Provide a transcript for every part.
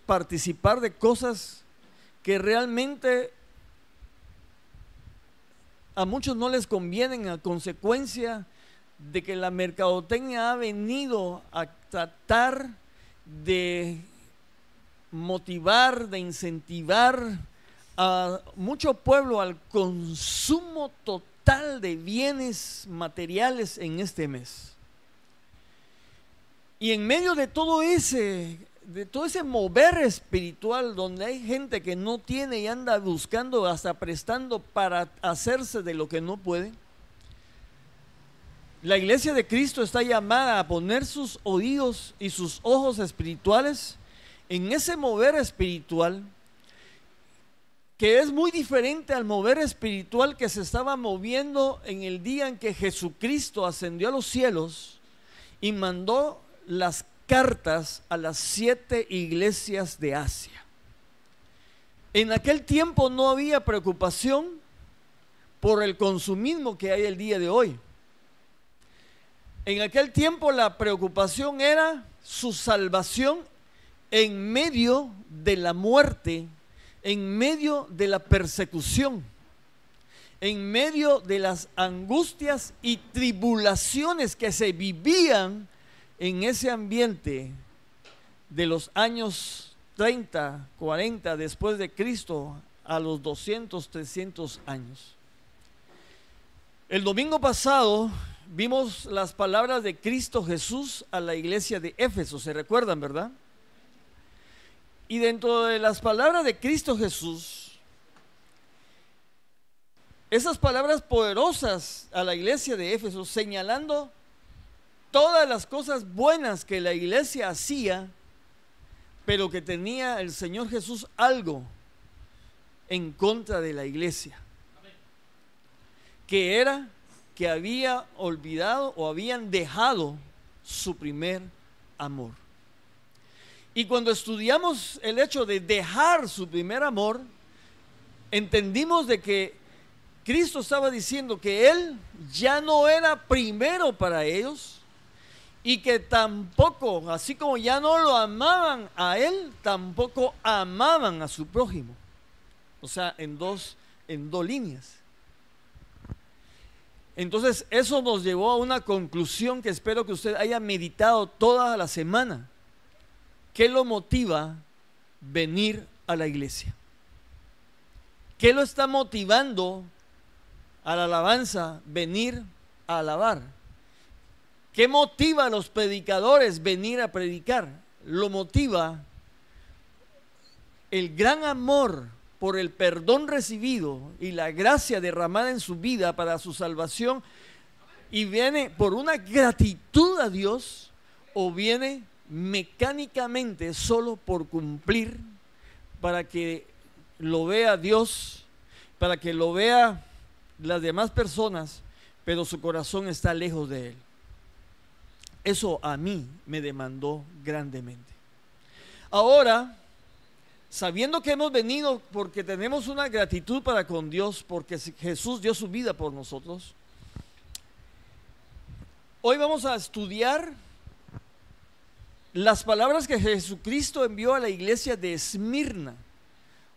participar de cosas que realmente a muchos no les convienen, a consecuencia de que la mercadotecnia ha venido a tratar de motivar, de incentivar a mucho pueblo al consumo total de bienes materiales en este mes. Y en medio de todo ese mover espiritual, donde hay gente que no tiene y anda buscando, hasta prestando para hacerse de lo que no puede, la iglesia de Cristo está llamada a poner sus oídos y sus ojos espirituales en ese mover espiritual, que es muy diferente al mover espiritual que se estaba moviendo en el día en que Jesucristo ascendió a los cielos y mandó las cartas a las 7 iglesias de Asia. En aquel tiempo no había preocupación por el consumismo que hay el día de hoy. En aquel tiempo la preocupación era su salvación en medio de la muerte, en medio de la persecución, en medio de las angustias y tribulaciones que se vivían en ese ambiente de los años 30, 40 después de Cristo a los 200, 300 años. El domingo pasado vimos las palabras de Cristo Jesús a la iglesia de Éfeso, ¿se recuerdan, verdad? Y dentro de las palabras de Cristo Jesús, esas palabras poderosas a la iglesia de Éfeso, señalando todas las cosas buenas que la iglesia hacía, pero que tenía el Señor Jesús algo en contra de la iglesia, que era que había olvidado o habían dejado su primer amor. Y cuando estudiamos el hecho de dejar su primer amor, entendimos de que Cristo estaba diciendo que Él ya no era primero para ellos y que tampoco, así como ya no lo amaban a Él, tampoco amaban a su prójimo. O sea, en dos líneas. Entonces eso nos llevó a una conclusión que espero que usted haya meditado toda la semana. ¿Qué lo motiva venir a la iglesia? ¿Qué lo está motivando a la alabanza venir a alabar? ¿Qué motiva a los predicadores venir a predicar? Lo motiva el gran amor por el perdón recibido y la gracia derramada en su vida para su salvación, y viene por una gratitud a Dios, o viene mecánicamente solo por cumplir, para que lo vea Dios, para que lo vea las demás personas, pero su corazón está lejos de Él. Eso a mí me demandó grandemente. Ahora, sabiendo que hemos venido porque tenemos una gratitud para con Dios, porque Jesús dio su vida por nosotros, hoy vamos a estudiar las palabras que Jesucristo envió a la iglesia de Esmirna,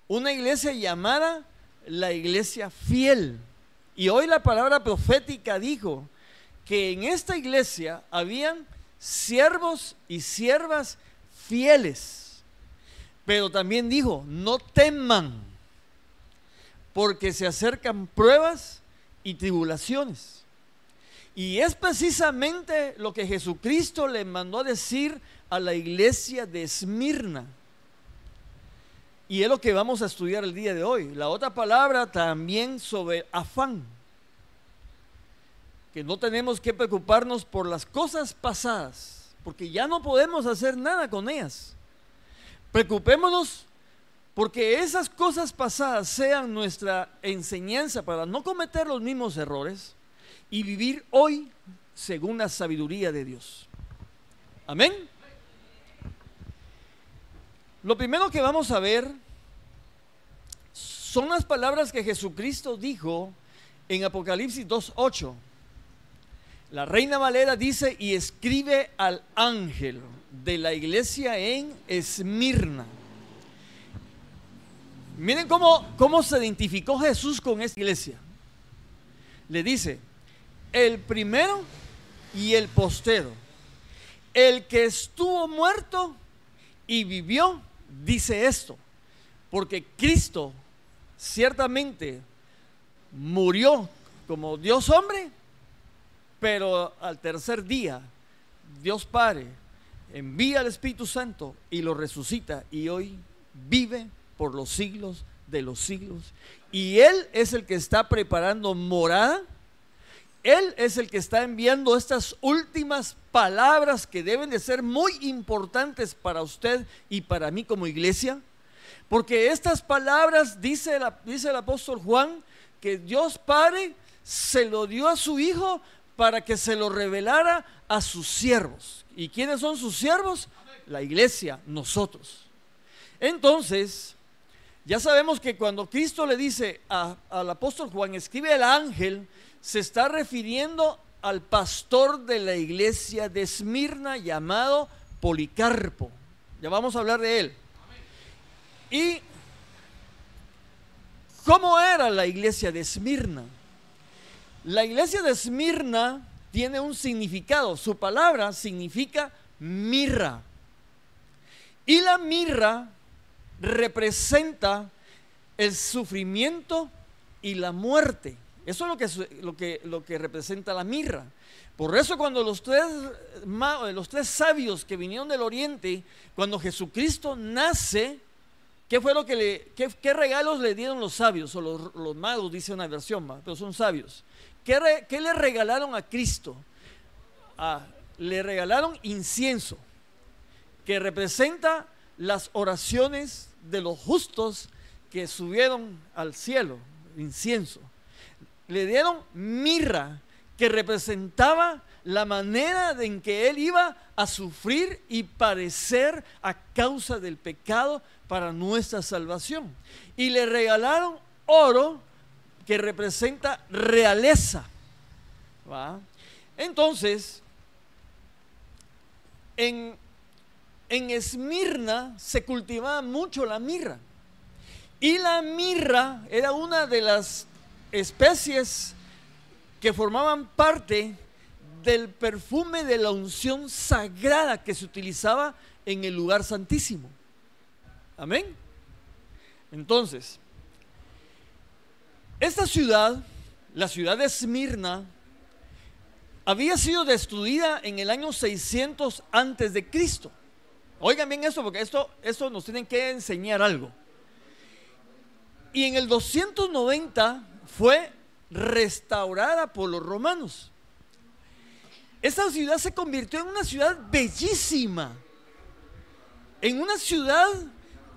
una iglesia llamada la iglesia fiel. Y hoy la palabra profética dijo que en esta iglesia habían siervos y siervas fieles, pero también dijo: no teman, porque se acercan pruebas y tribulaciones. Y es precisamente lo que Jesucristo le mandó a decir a la iglesia de Esmirna. Y es lo que vamos a estudiar el día de hoy. La otra palabra también sobre afán, que no tenemos que preocuparnos por las cosas pasadas, porque ya no podemos hacer nada con ellas. Preocupémonos porque esas cosas pasadas sean nuestra enseñanza para no cometer los mismos errores y vivir hoy según la sabiduría de Dios. Amén. Lo primero que vamos a ver son las palabras que Jesucristo dijo en Apocalipsis 2:8. La Reina Valera dice: y escribe al ángel de la iglesia en Esmirna. Miren cómo se identificó Jesús con esta iglesia. Le dice, el primero y el postero, el que estuvo muerto y vivió, dice esto, porque Cristo ciertamente murió como Dios hombre, pero al tercer día Dios Padre envía al Espíritu Santo y lo resucita, y hoy vive por los siglos de los siglos, y Él es el que está preparando morada. Él es el que está enviando estas últimas palabras que deben de ser muy importantes para usted y para mí como iglesia, porque estas palabras, dice el apóstol Juan, que Dios Padre se lo dio a su Hijo para que se lo revelara a sus siervos. ¿Y quiénes son sus siervos? La iglesia, nosotros. Entonces, ya sabemos que cuando Cristo le dice al apóstol Juan, escribe el ángel, se está refiriendo al pastor de la iglesia de Esmirna llamado Policarpo. Ya vamos a hablar de él. ¿Y cómo era la iglesia de Esmirna? La iglesia de Esmirna tiene un significado. Su palabra significa mirra. Y la mirra representa el sufrimiento y la muerte. Eso es lo que representa la mirra. Por eso cuando los tres sabios que vinieron del oriente, cuando Jesucristo nace, ¿qué fue qué regalos le dieron los sabios? O los magos, dice una versión, pero son sabios. ¿Qué le regalaron a Cristo? Le regalaron incienso, que representa las oraciones de los justos que subieron al cielo, incienso. Le dieron mirra, que representaba la manera en que Él iba a sufrir y padecer a causa del pecado para nuestra salvación. Y le regalaron oro, que representa realeza. ¿Va? Entonces, en Esmirna se cultivaba mucho la mirra. Y la mirra era una de las especies que formaban parte del perfume de la unción sagrada que se utilizaba en el lugar santísimo. Amén. Entonces, esta ciudad, la ciudad de Esmirna, había sido destruida en el año 600 antes de Cristo. Oigan bien esto, porque esto nos tiene que enseñar algo. Y en el 290 fue restaurada por los romanos. Esta ciudad se convirtió en una ciudad bellísima, en una ciudad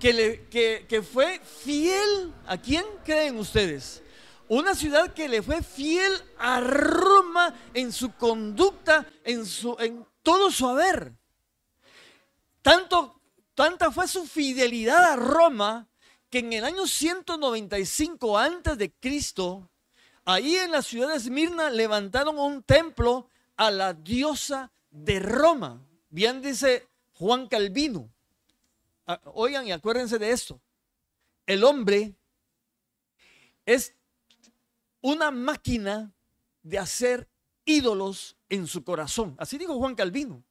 que fue fiel. ¿A quién creen ustedes? Una ciudad que le fue fiel a Roma en su conducta, en todo su haber. Tanta fue su fidelidad a Roma, que en el año 195 antes de Cristo, ahí en la ciudad de Esmirna levantaron un templo a la diosa de Roma. Bien dice Juan Calvino. Oigan y acuérdense de esto. El hombre es una máquina de hacer ídolos en su corazón. Así dijo Juan Calvino.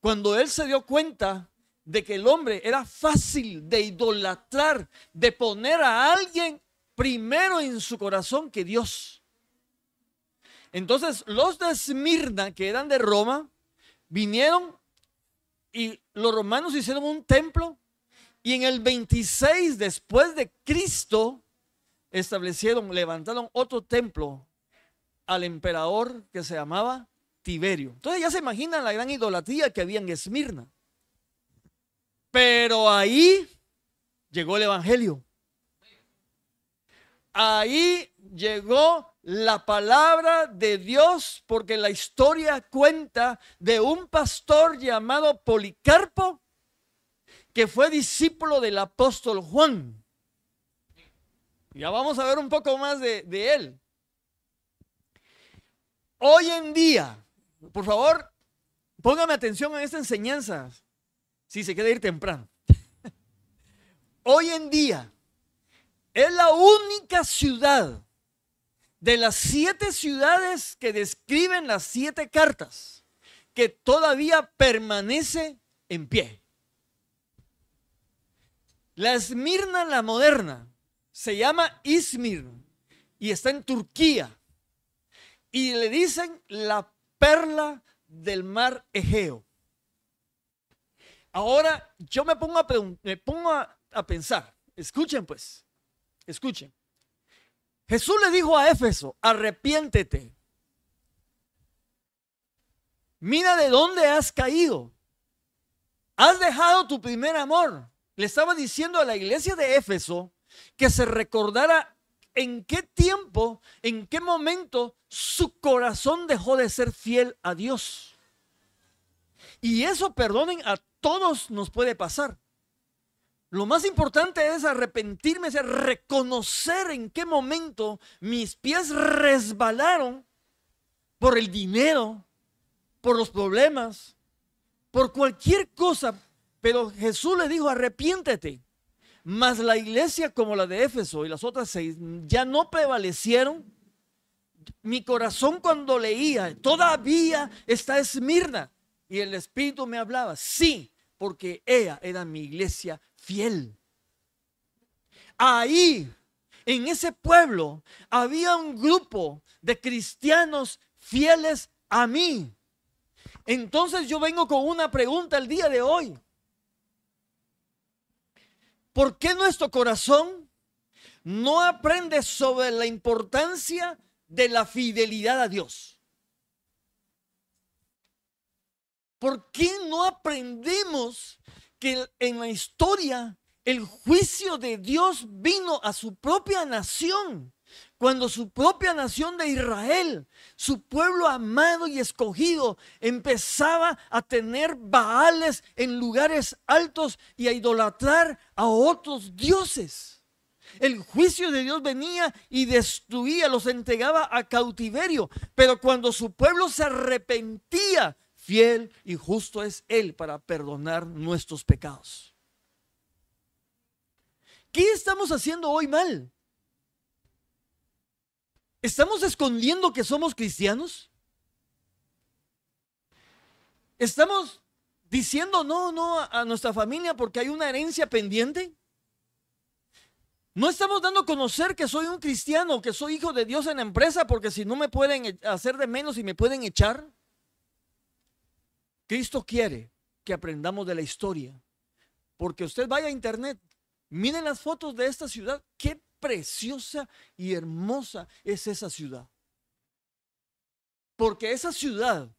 Cuando él se dio cuenta de que el hombre era fácil de idolatrar, de poner a alguien primero en su corazón que Dios. Entonces los de Esmirna, que eran de Roma, vinieron y los romanos hicieron un templo, y en el 26 después de Cristo levantaron otro templo al emperador que se llamaba Tiberio. Entonces ya se imaginan la gran idolatría que había en Esmirna. Pero ahí llegó el evangelio. Ahí llegó la palabra de Dios, porque la historia cuenta de un pastor llamado Policarpo, que fue discípulo del apóstol Juan. Ya vamos a ver un poco más de él. Hoy en día, por favor, póngame atención en esta enseñanza, si se quiere ir temprano. Hoy en día, Es la única ciudad de las 7 ciudades que describen las 7 cartas que todavía permanece en pie. La Esmirna, la moderna, se llama Izmir y está en Turquía. Y le dicen la perla del mar Egeo. Ahora yo me pongo a pensar, escuchen pues, escuchen. Jesús le dijo a Éfeso, arrepiéntete. Mira de dónde has caído. Has dejado tu primer amor. Le estaba diciendo a la iglesia de Éfeso que se recordara en qué tiempo, en qué momento su corazón dejó de ser fiel a Dios. Y eso, perdonen, a todos nos puede pasar. Lo más importante es arrepentirme, es reconocer en qué momento mis pies resbalaron por el dinero, por los problemas, por cualquier cosa. Pero Jesús le dijo, arrepiéntete. Mas la iglesia como la de Éfeso y las otras 6 ya no prevalecieron. Mi corazón cuando leía, todavía está Esmirna. Y el Espíritu me hablaba, sí, porque ella era mi iglesia fiel. Ahí, en ese pueblo, había un grupo de cristianos fieles a mí. Entonces yo vengo con una pregunta el día de hoy. ¿Por qué nuestro corazón no aprende sobre la importancia de la fidelidad a Dios? ¿Por qué no aprendemos que en la historia el juicio de Dios vino a su propia nación? Cuando su propia nación de Israel, su pueblo amado y escogido, empezaba a tener baales en lugares altos y a idolatrar a otros dioses. El juicio de Dios venía y destruía, los entregaba a cautiverio. Pero cuando su pueblo se arrepentía, fiel y justo es Él para perdonar nuestros pecados. ¿Qué estamos haciendo hoy mal? ¿Estamos escondiendo que somos cristianos? ¿Estamos diciendo no a nuestra familia porque hay una herencia pendiente? ¿No estamos dando a conocer que soy un cristiano, que soy hijo de Dios en la empresa porque si no me pueden hacer de menos y me pueden echar? Cristo quiere que aprendamos de la historia, porque usted vaya a internet, miren las fotos de esta ciudad, qué preciosa y hermosa es esa ciudad. Porque esa ciudad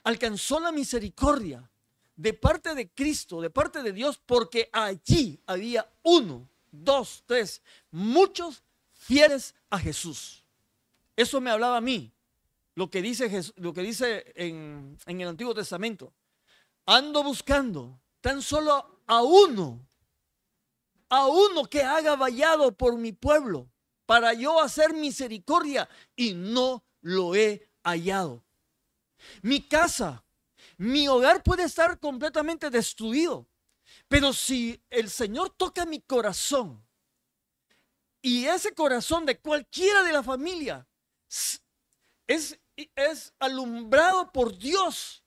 alcanzó la misericordia de parte de Cristo, de parte de Dios, porque allí había 1, 2, 3, muchos fieles a Jesús. Eso me hablaba a mí, lo que dice en el Antiguo Testamento. Ando buscando tan solo a uno que haga vallado por mi pueblo, para yo hacer misericordia, y no lo he hallado. Mi casa, mi hogar puede estar completamente destruido, pero si el Señor toca mi corazón, y ese corazón de cualquiera de la familia es alumbrado por Dios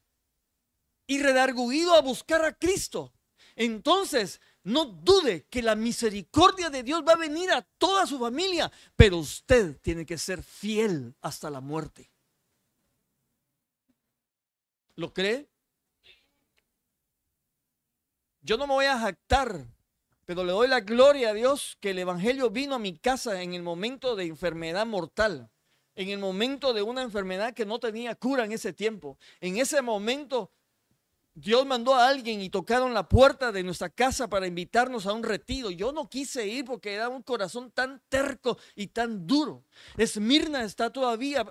y redarguido a buscar a Cristo, entonces no dude que la misericordia de Dios va a venir a toda su familia, pero usted tiene que ser fiel hasta la muerte. ¿Lo cree? Yo no me voy a jactar, pero le doy la gloria a Dios que el evangelio vino a mi casa en el momento de enfermedad mortal, en el momento de una enfermedad que no tenía cura en ese tiempo. En ese momento Dios mandó a alguien y tocaron la puerta de nuestra casa para invitarnos a un retiro. Yo no quise ir porque era un corazón tan terco y tan duro. Esmirna está todavía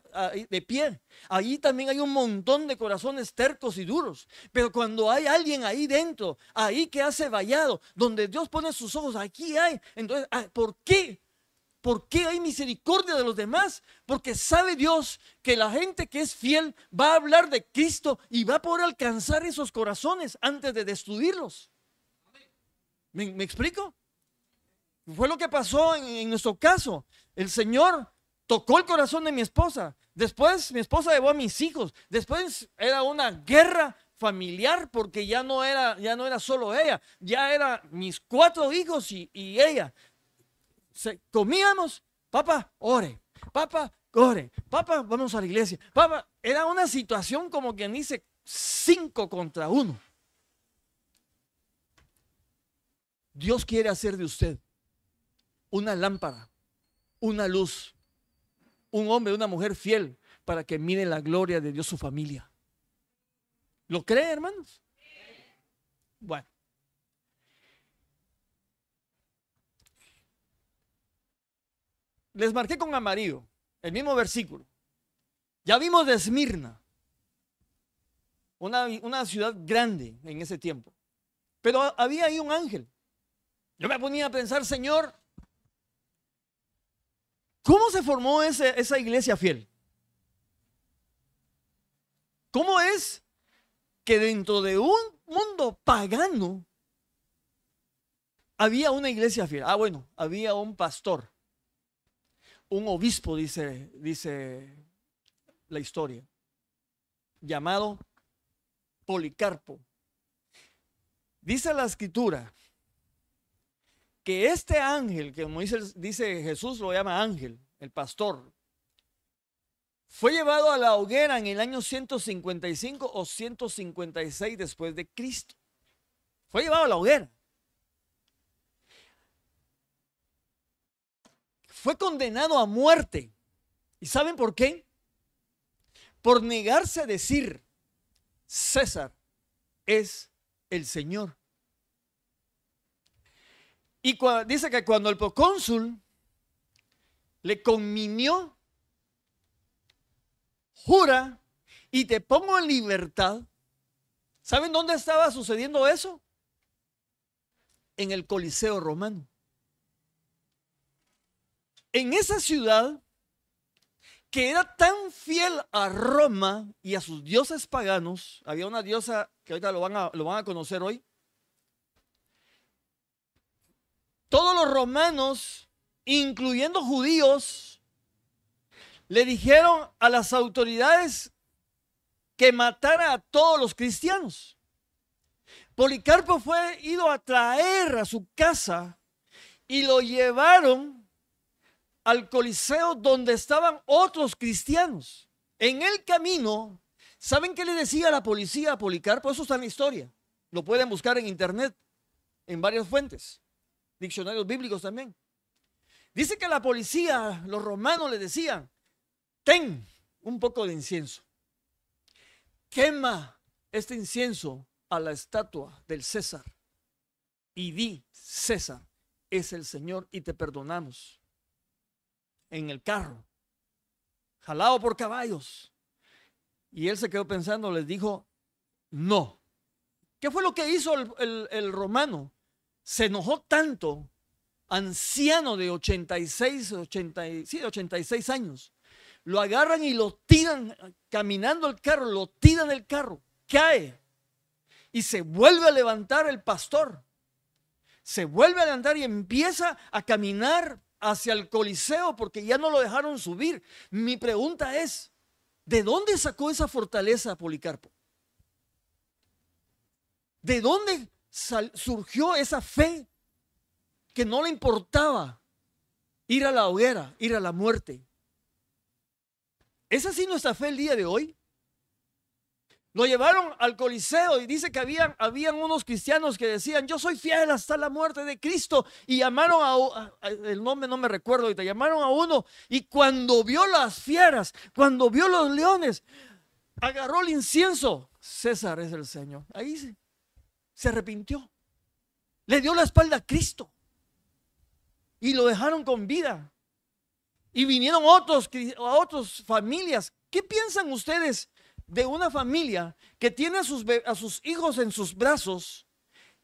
de pie. Allí también hay un montón de corazones tercos y duros. Pero cuando hay alguien ahí dentro, ahí que hace vallado, donde Dios pone sus ojos, aquí hay. Entonces, ¿por qué? ¿Por qué hay misericordia de los demás? Porque sabe Dios que la gente que es fiel va a hablar de Cristo y va a poder alcanzar esos corazones antes de destruirlos. ¿Me explico? Fue lo que pasó en nuestro caso. El Señor tocó el corazón de mi esposa. Después mi esposa llevó a mis hijos. Después era una guerra familiar porque ya no era solo ella. Ya eran mis 4 hijos y ella. Comíamos, papá, ore. Papá, ore. Papá, vamos a la iglesia. Papá, era una situación como quien dice 5 contra 1. Dios quiere hacer de usted una lámpara, una luz, un hombre, una mujer fiel para que mire la gloria de Dios su familia. ¿Lo cree, hermanos? Bueno. Les marqué con amarillo el mismo versículo. Ya vimos de Esmirna, una ciudad grande en ese tiempo. Pero había ahí un ángel. Yo me ponía a pensar, Señor, ¿cómo se formó esa iglesia fiel? ¿Cómo es que dentro de un mundo pagano había una iglesia fiel? Bueno, había un pastor, un obispo, dice la historia, llamado Policarpo. Dice la escritura que este ángel, que como dice Jesús, lo llama ángel, el pastor, fue llevado a la hoguera en el año 155 o 156 después de Cristo. Fue llevado a la hoguera. Fue condenado a muerte. ¿Y saben por qué? Por negarse a decir, César es el Señor. Y dice que cuando el procónsul le conminió, jura y te pongo en libertad. ¿Saben dónde estaba sucediendo eso? En el Coliseo Romano. En esa ciudad que era tan fiel a Roma y a sus dioses paganos, había una diosa que ahorita lo van a conocer hoy. Todos los romanos, incluyendo judíos, le dijeron a las autoridades que matara a todos los cristianos. Policarpo fue ido a traer a su casa y lo llevaron al Coliseo donde estaban otros cristianos. En el camino, ¿saben qué le decía la policía a Policarpo? Eso está en la historia. Lo pueden buscar en internet, en varias fuentes. Diccionarios bíblicos también. Dice que la policía, los romanos le decían, ten un poco de incienso. Quema este incienso a la estatua del César y di, César es el Señor y te perdonamos. En el carro, jalado por caballos. Y él se quedó pensando, les dijo, no. ¿Qué fue lo que hizo el romano? Se enojó tanto, anciano de 86 años, lo agarran y lo tiran, caminando el carro, lo tiran del carro, cae y se vuelve a levantar el pastor. Se vuelve a levantar y empieza a caminar hacia el Coliseo porque ya no lo dejaron subir. Mi pregunta es, ¿de dónde sacó esa fortaleza Policarpo? ¿De dónde surgió esa fe que no le importaba ir a la hoguera, ir a la muerte? ¿Es así nuestra fe el día de hoy? Lo llevaron al Coliseo y dice que habían unos cristianos que decían, yo soy fiel hasta la muerte de Cristo, y llamaron el nombre no me recuerdo ahorita, llamaron a uno, y cuando vio las fieras, cuando vio los leones, agarró el incienso. César es el Señor. Ahí se arrepintió, le dio la espalda a Cristo y lo dejaron con vida. Y vinieron otras familias. ¿Qué piensan ustedes de una familia que tiene a sus hijos en sus brazos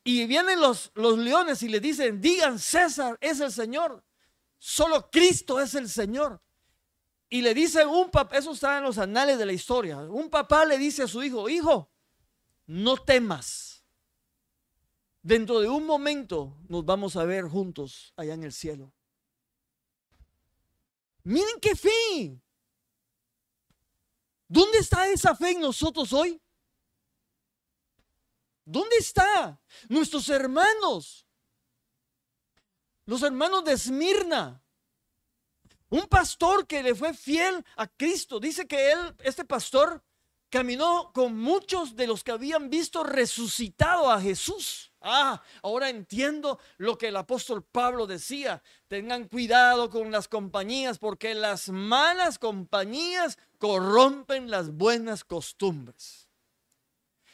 y vienen los leones y le dicen, digan, César es el Señor, solo Cristo es el Señor? Y le dice eso está en los anales de la historia, un papá le dice a su hijo, hijo, no temas, Dentro de un momento nos vamos a ver juntos allá en el cielo. Miren qué fe. ¿Dónde está esa fe en nosotros hoy? ¿Dónde está? Nuestros hermanos, los hermanos de Esmirna. Un pastor que le fue fiel a Cristo. Dice que este pastor, caminó con muchos de los que habían visto resucitado a Jesús. Ahora entiendo lo que el apóstol Pablo decía. Tengan cuidado con las compañías, porque las malas compañías corrompen las buenas costumbres.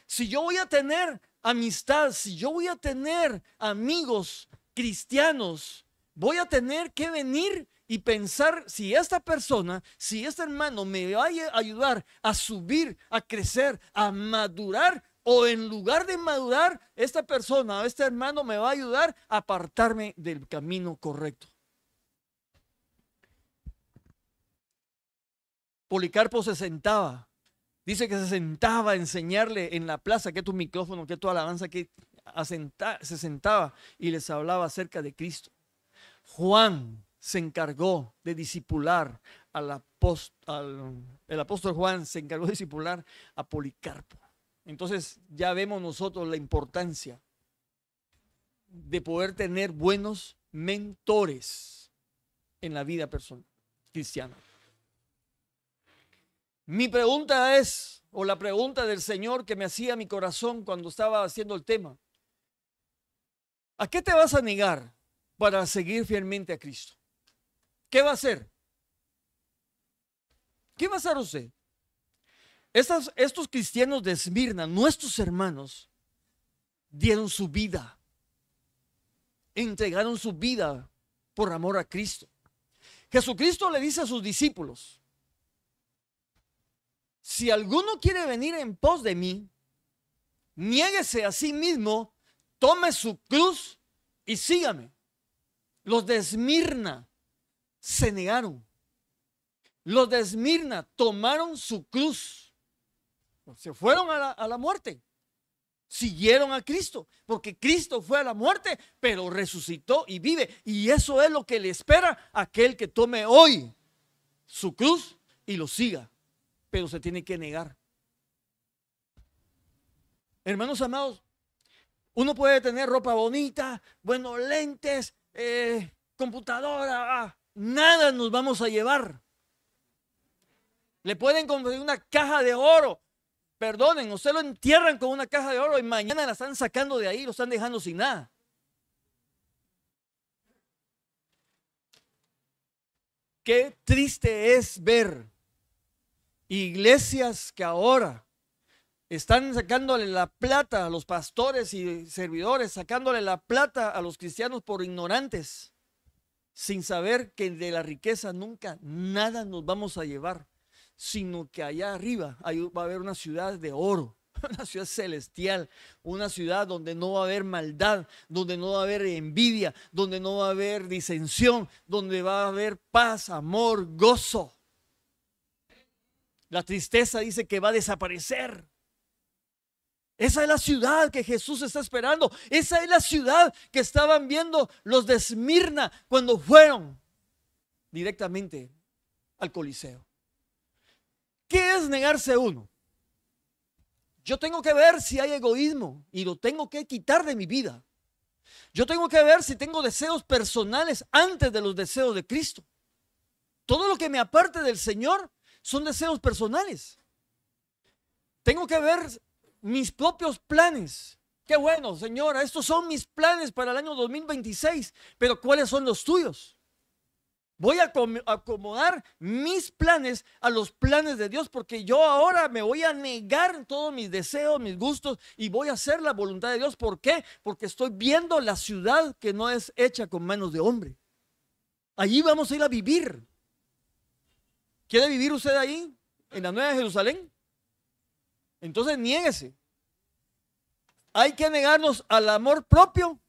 Si yo voy a tener amistad, si yo voy a tener amigos cristianos, voy a tener que venir y pensar si esta persona, si este hermano me va a ayudar a subir, a crecer, a madurar, o en lugar de madurar, esta persona, este hermano me va a ayudar a apartarme del camino correcto. Policarpo se sentaba, dice que se sentaba a enseñarle en la plaza, que tu micrófono, que tu alabanza, que se sentaba y les hablaba acerca de Cristo. Juan se encargó de discipular el apóstol Juan se encargó de discipular a Policarpo. Entonces ya vemos nosotros la importancia de poder tener buenos mentores en la vida personal cristiana. Mi pregunta es, o la pregunta del Señor que me hacía mi corazón cuando estaba haciendo el tema: ¿a qué te vas a negar para seguir fielmente a Cristo? ¿Qué va a hacer? ¿Qué va a hacer usted? Estos cristianos de Esmirna, nuestros hermanos, dieron su vida, entregaron su vida por amor a Cristo. Jesucristo le dice a sus discípulos: si alguno quiere venir en pos de mí, niéguese a sí mismo, tome su cruz y sígame. Los de Esmirna se negaron. Los de Esmirna tomaron su cruz. Se fueron a la muerte. Siguieron a Cristo, porque Cristo fue a la muerte, pero resucitó y vive. Y eso es lo que le espera a aquel que tome hoy su cruz y lo siga. Pero se tiene que negar. Hermanos amados, uno puede tener ropa bonita, buenos lentes, computadora, nada nos vamos a llevar. Le pueden conseguir una caja de oro. Perdonen, usted lo entierran con una caja de oro y mañana la están sacando de ahí, lo están dejando sin nada. Qué triste es ver iglesias que ahora están sacándole la plata a los pastores y servidores, sacándole la plata a los cristianos por ignorantes, sin saber que de la riqueza nunca nada nos vamos a llevar, sino que allá arriba va a haber una ciudad de oro, una ciudad celestial, una ciudad donde no va a haber maldad, donde no va a haber envidia, donde no va a haber disensión, donde va a haber paz, amor, gozo. La tristeza dice que va a desaparecer. Esa es la ciudad que Jesús está esperando. Esa es la ciudad que estaban viendo los de Esmirna cuando fueron directamente al Coliseo. ¿Qué es negarse uno? Yo tengo que ver si hay egoísmo y lo tengo que quitar de mi vida. Yo tengo que ver si tengo deseos personales antes de los deseos de Cristo. Todo lo que me aparte del Señor son deseos personales. Tengo que ver mis propios planes. Qué bueno, Señora, estos son mis planes para el año 2026, pero ¿cuáles son los tuyos? Voy a acomodar mis planes a los planes de Dios, porque yo ahora me voy a negar todos mis deseos, mis gustos, y voy a hacer la voluntad de Dios. ¿Por qué? Porque estoy viendo la ciudad que no es hecha con manos de hombre. Allí vamos a ir a vivir. ¿Quiere vivir usted ahí, en la Nueva Jerusalén? Entonces niéguese. Hay que negarnos al amor propio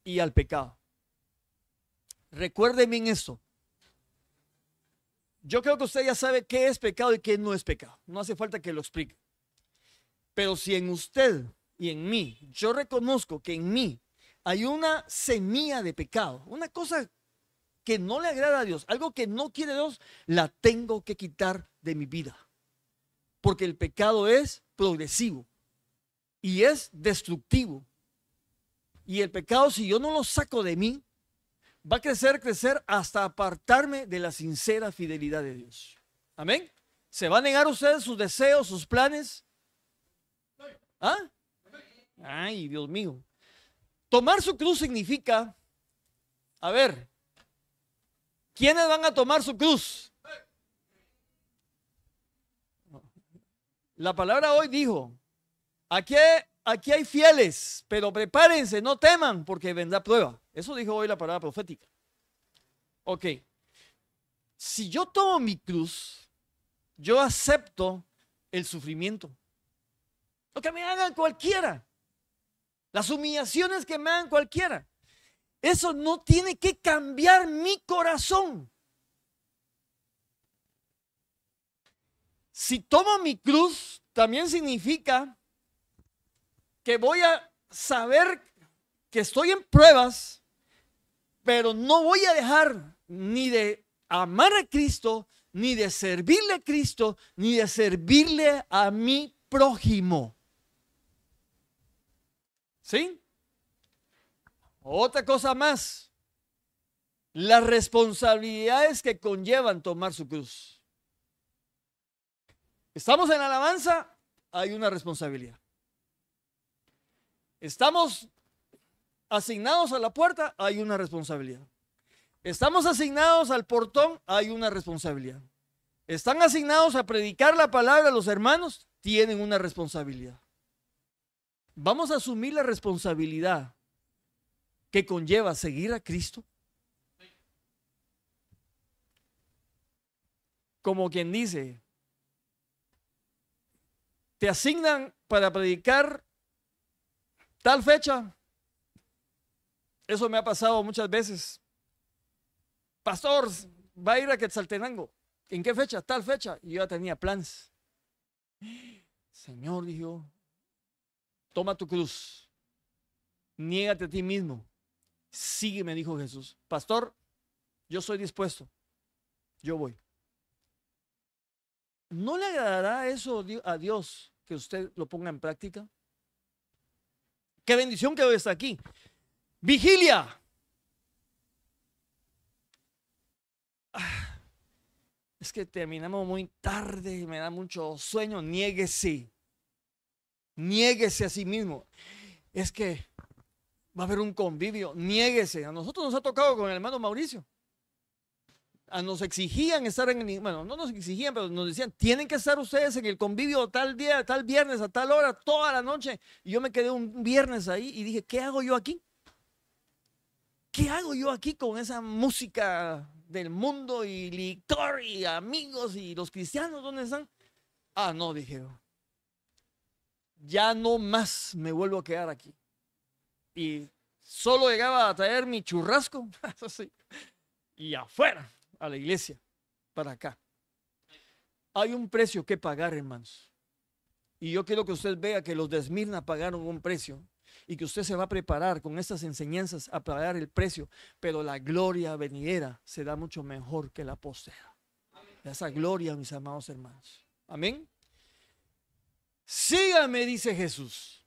y al pecado. Recuérdeme en esto. Yo creo que usted ya sabe qué es pecado y qué no es pecado. No hace falta que lo explique. Pero si en usted y en mí, yo reconozco que en mí hay una semilla de pecado, una cosa que no le agrada a Dios, algo que no quiere Dios, la tengo que quitar de mi vida. Porque el pecado es progresivo y es destructivo. Y el pecado, si yo no lo saco de mí, va a crecer hasta apartarme de la sincera fidelidad de Dios. Amén. ¿Se va a negar usted sus deseos, sus planes? ¿Ah? Ay, Dios mío. Tomar su cruz significa, a ver, ¿quiénes van a tomar su cruz? La palabra hoy dijo, aquí hay fieles, pero prepárense, no teman, porque vendrá prueba. Eso dijo hoy la palabra profética. Ok. Si yo tomo mi cruz, yo acepto el sufrimiento. Lo que me hagan cualquiera. Las humillaciones que me hagan cualquiera. Eso no tiene que cambiar mi corazón. Si tomo mi cruz, también significa que voy a saber que estoy en pruebas, pero no voy a dejar ni de amar a Cristo, ni de servirle a Cristo, ni de servirle a mi prójimo. ¿Sí? Otra cosa más, las responsabilidades que conllevan tomar su cruz. Estamos en alabanza, hay una responsabilidad. Estamos asignados a la puerta, hay una responsabilidad. Estamos asignados al portón, hay una responsabilidad. Están asignados a predicar la palabra a los hermanos, tienen una responsabilidad. Vamos a asumir la responsabilidad que conlleva seguir a Cristo. Como quien dice, te asignan para predicar tal fecha. Eso me ha pasado muchas veces. Pastor, va a ir a Quetzaltenango. ¿En qué fecha? Tal fecha. Y yo ya tenía planes. Señor, dijo, toma tu cruz. Niégate a ti mismo. Sígueme, dijo Jesús. Pastor, yo soy dispuesto. Yo voy. ¿No le agradará eso a Dios que usted lo ponga en práctica? Qué bendición que hoy está aquí. Vigilia. Es que terminamos muy tarde, me da mucho sueño. Niéguese. Niéguese a sí mismo. Es que va a haber un convivio. Niéguese. A nosotros nos ha tocado con el hermano Mauricio. Nos exigían estar en el, bueno, no nos exigían, pero nos decían, tienen que estar ustedes en el convivio tal día, tal viernes, a tal hora, toda la noche. Y yo me quedé un viernes ahí y dije, ¿qué hago yo aquí? ¿Qué hago yo aquí con esa música del mundo y licor y amigos y los cristianos? ¿Dónde están? Ah, no, dije yo. Ya no más me vuelvo a quedar aquí. Y solo llegaba a traer mi churrasco, eso sí, y afuera, a la iglesia, para acá. Hay un precio que pagar, hermanos. Y yo quiero que usted vea que los de Esmirna pagaron un precio y que usted se va a preparar con estas enseñanzas a pagar el precio, pero la gloria venidera será mucho mejor que la postera. Esa gloria, mis amados hermanos. Amén. Sígame, dice Jesús.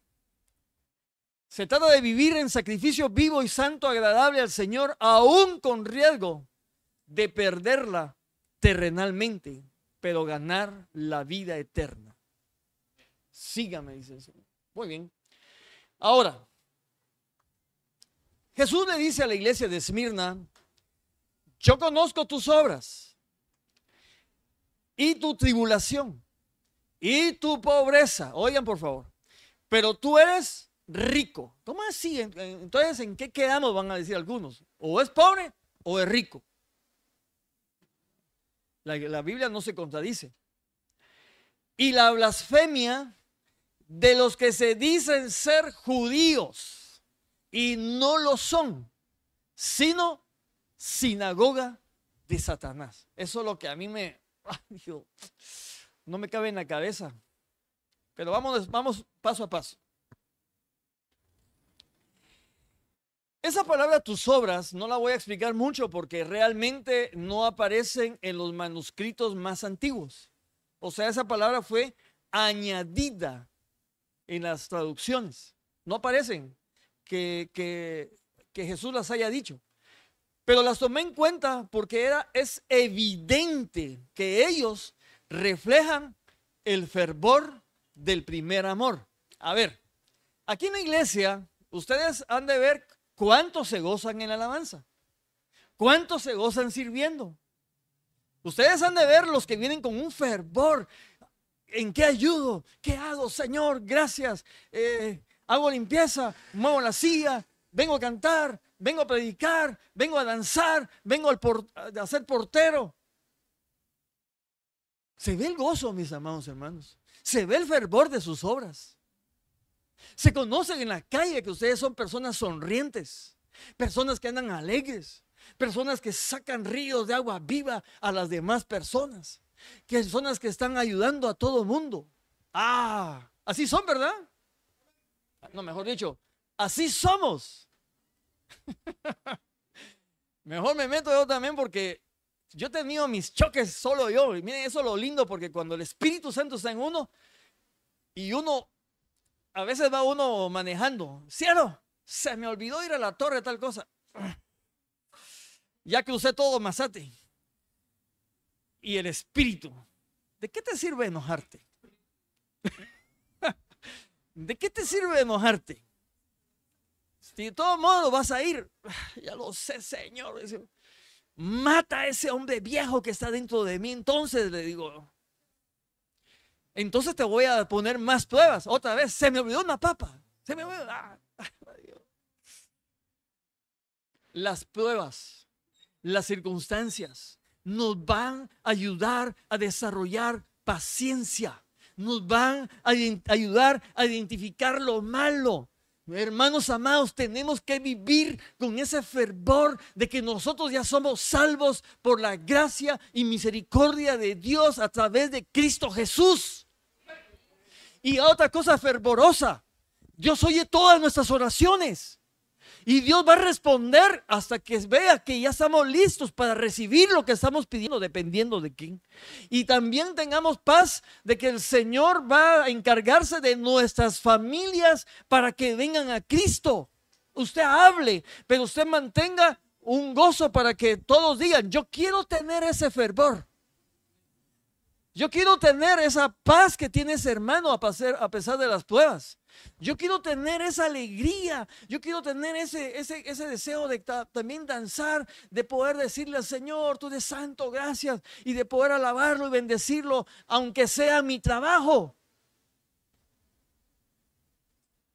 Se trata de vivir en sacrificio vivo y santo, agradable al Señor, aún con riesgo de perderla terrenalmente, pero ganar la vida eterna. Sígame, dice el Señor. Muy bien. Ahora, Jesús le dice a la iglesia de Esmirna, yo conozco tus obras y tu tribulación y tu pobreza. Oigan, por favor. Pero tú eres rico. ¿Cómo así? Entonces, ¿en qué quedamos? Van a decir algunos. O es pobre o es rico. La Biblia no se contradice. Y la blasfemia de los que se dicen ser judíos y no lo son, sino sinagoga de Satanás. Eso es lo que a mí no me cabe en la cabeza. Pero vamos paso a paso. Esa palabra tus obras no la voy a explicar mucho porque realmente no aparecen en los manuscritos más antiguos. O sea, esa palabra fue añadida en las traducciones. No aparecen que Jesús las haya dicho. Pero las tomé en cuenta porque es evidente que ellos reflejan el fervor del primer amor. A ver, aquí en la iglesia, ustedes han de ver cuántos se gozan en la alabanza, cuántos se gozan sirviendo. Ustedes han de ver los que vienen con un fervor. ¿En qué ayudo? ¿Qué hago, Señor? Gracias. Hago limpieza, muevo la silla, vengo a cantar, vengo a predicar, vengo a danzar, vengo a ser portero. Se ve el gozo, mis amados hermanos. Se ve el fervor de sus obras. Se conocen en la calle que ustedes son personas sonrientes, personas que andan alegres, personas que sacan ríos de agua viva a las demás personas, personas que están ayudando a todo mundo. Ah, así son, ¿verdad? No, mejor dicho, así somos. Mejor me meto yo también porque yo he tenido mis choques solo yo. Y miren, eso es lo lindo porque cuando el Espíritu Santo está en uno y uno, a veces va uno manejando, cielo, se me olvidó ir a la torre, tal cosa. Ya crucé todo Mazate. Y el Espíritu, ¿de qué te sirve enojarte? ¿De qué te sirve enojarte? Si de todo modo vas a ir, ya lo sé, Señor. Mata a ese hombre viejo que está dentro de mí. Entonces le digo, entonces te voy a poner más pruebas. Otra vez, se me olvidó una papa. Se me olvidó. Las pruebas, las circunstancias nos van a ayudar a desarrollar paciencia. Nos van a ayudar a identificar lo malo. Hermanos amados, tenemos que vivir con ese fervor de que nosotros ya somos salvos por la gracia y misericordia de Dios a través de Cristo Jesús. Y otra cosa fervorosa, Dios oye todas nuestras oraciones. Y Dios va a responder hasta que vea que ya estamos listos para recibir lo que estamos pidiendo, dependiendo de quién. Y también tengamos paz de que el Señor va a encargarse de nuestras familias para que vengan a Cristo. Usted hable, pero usted mantenga un gozo para que todos digan, yo quiero tener ese fervor. Yo quiero tener esa paz que tiene ese hermano a pesar de las pruebas. Yo quiero tener esa alegría. Yo quiero tener ese deseo de también danzar, de poder decirle al Señor, tú eres santo, gracias. Y de poder alabarlo y bendecirlo, aunque sea mi trabajo.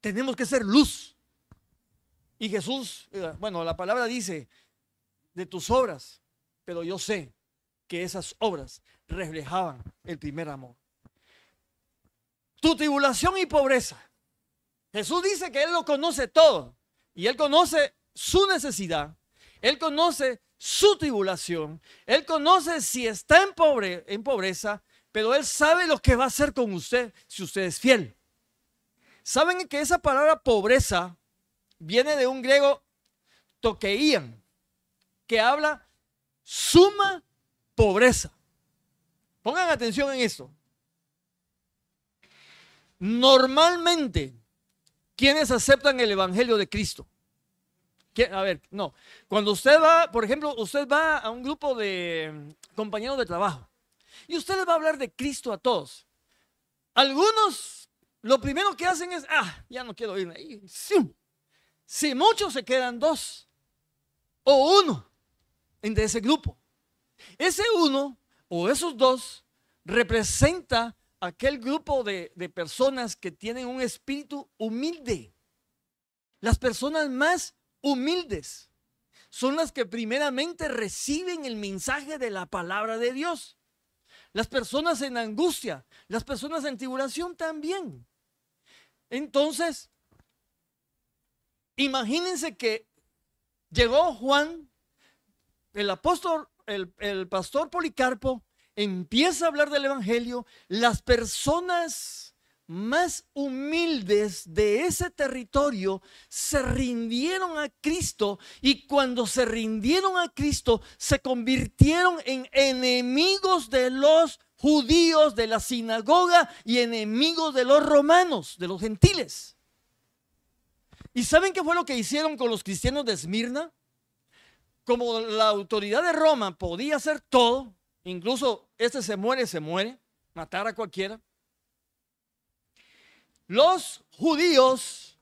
Tenemos que ser luz. Y Jesús, bueno, la palabra dice, de tus obras, pero yo sé que esas obras reflejaban el primer amor. Tu tribulación y pobreza. Jesús dice que Él lo conoce todo y Él conoce su necesidad, Él conoce su tribulación, Él conoce si está en pobreza, pero Él sabe lo que va a hacer con usted si usted es fiel. ¿Saben que esa palabra pobreza viene de un griego toqueían, que habla suma pobreza? Pongan atención en esto. Normalmente, ¿quiénes aceptan el evangelio de Cristo? A ver, no. Cuando usted va, por ejemplo, usted va a un grupo de compañeros de trabajo y usted les va a hablar de Cristo a todos. Algunos, lo primero que hacen es, ya no quiero ir ahí. Si muchos se quedan dos o uno entre ese grupo. Ese uno o esos dos representa aquel grupo de personas que tienen un espíritu humilde. Las personas más humildes son las que primeramente reciben el mensaje de la palabra de Dios. Las personas en angustia, las personas en tribulación también. Entonces, imagínense que llegó Juan, el apóstol, el pastor Policarpo, empieza a hablar del evangelio, las personas más humildes de ese territorio se rindieron a Cristo, y cuando se rindieron a Cristo se convirtieron en enemigos de los judíos, de la sinagoga, y enemigos de los romanos, de los gentiles. ¿Y saben qué fue lo que hicieron con los cristianos de Esmirna? Como la autoridad de Roma podía hacer todo, incluso se muere, matar a cualquiera, los judíos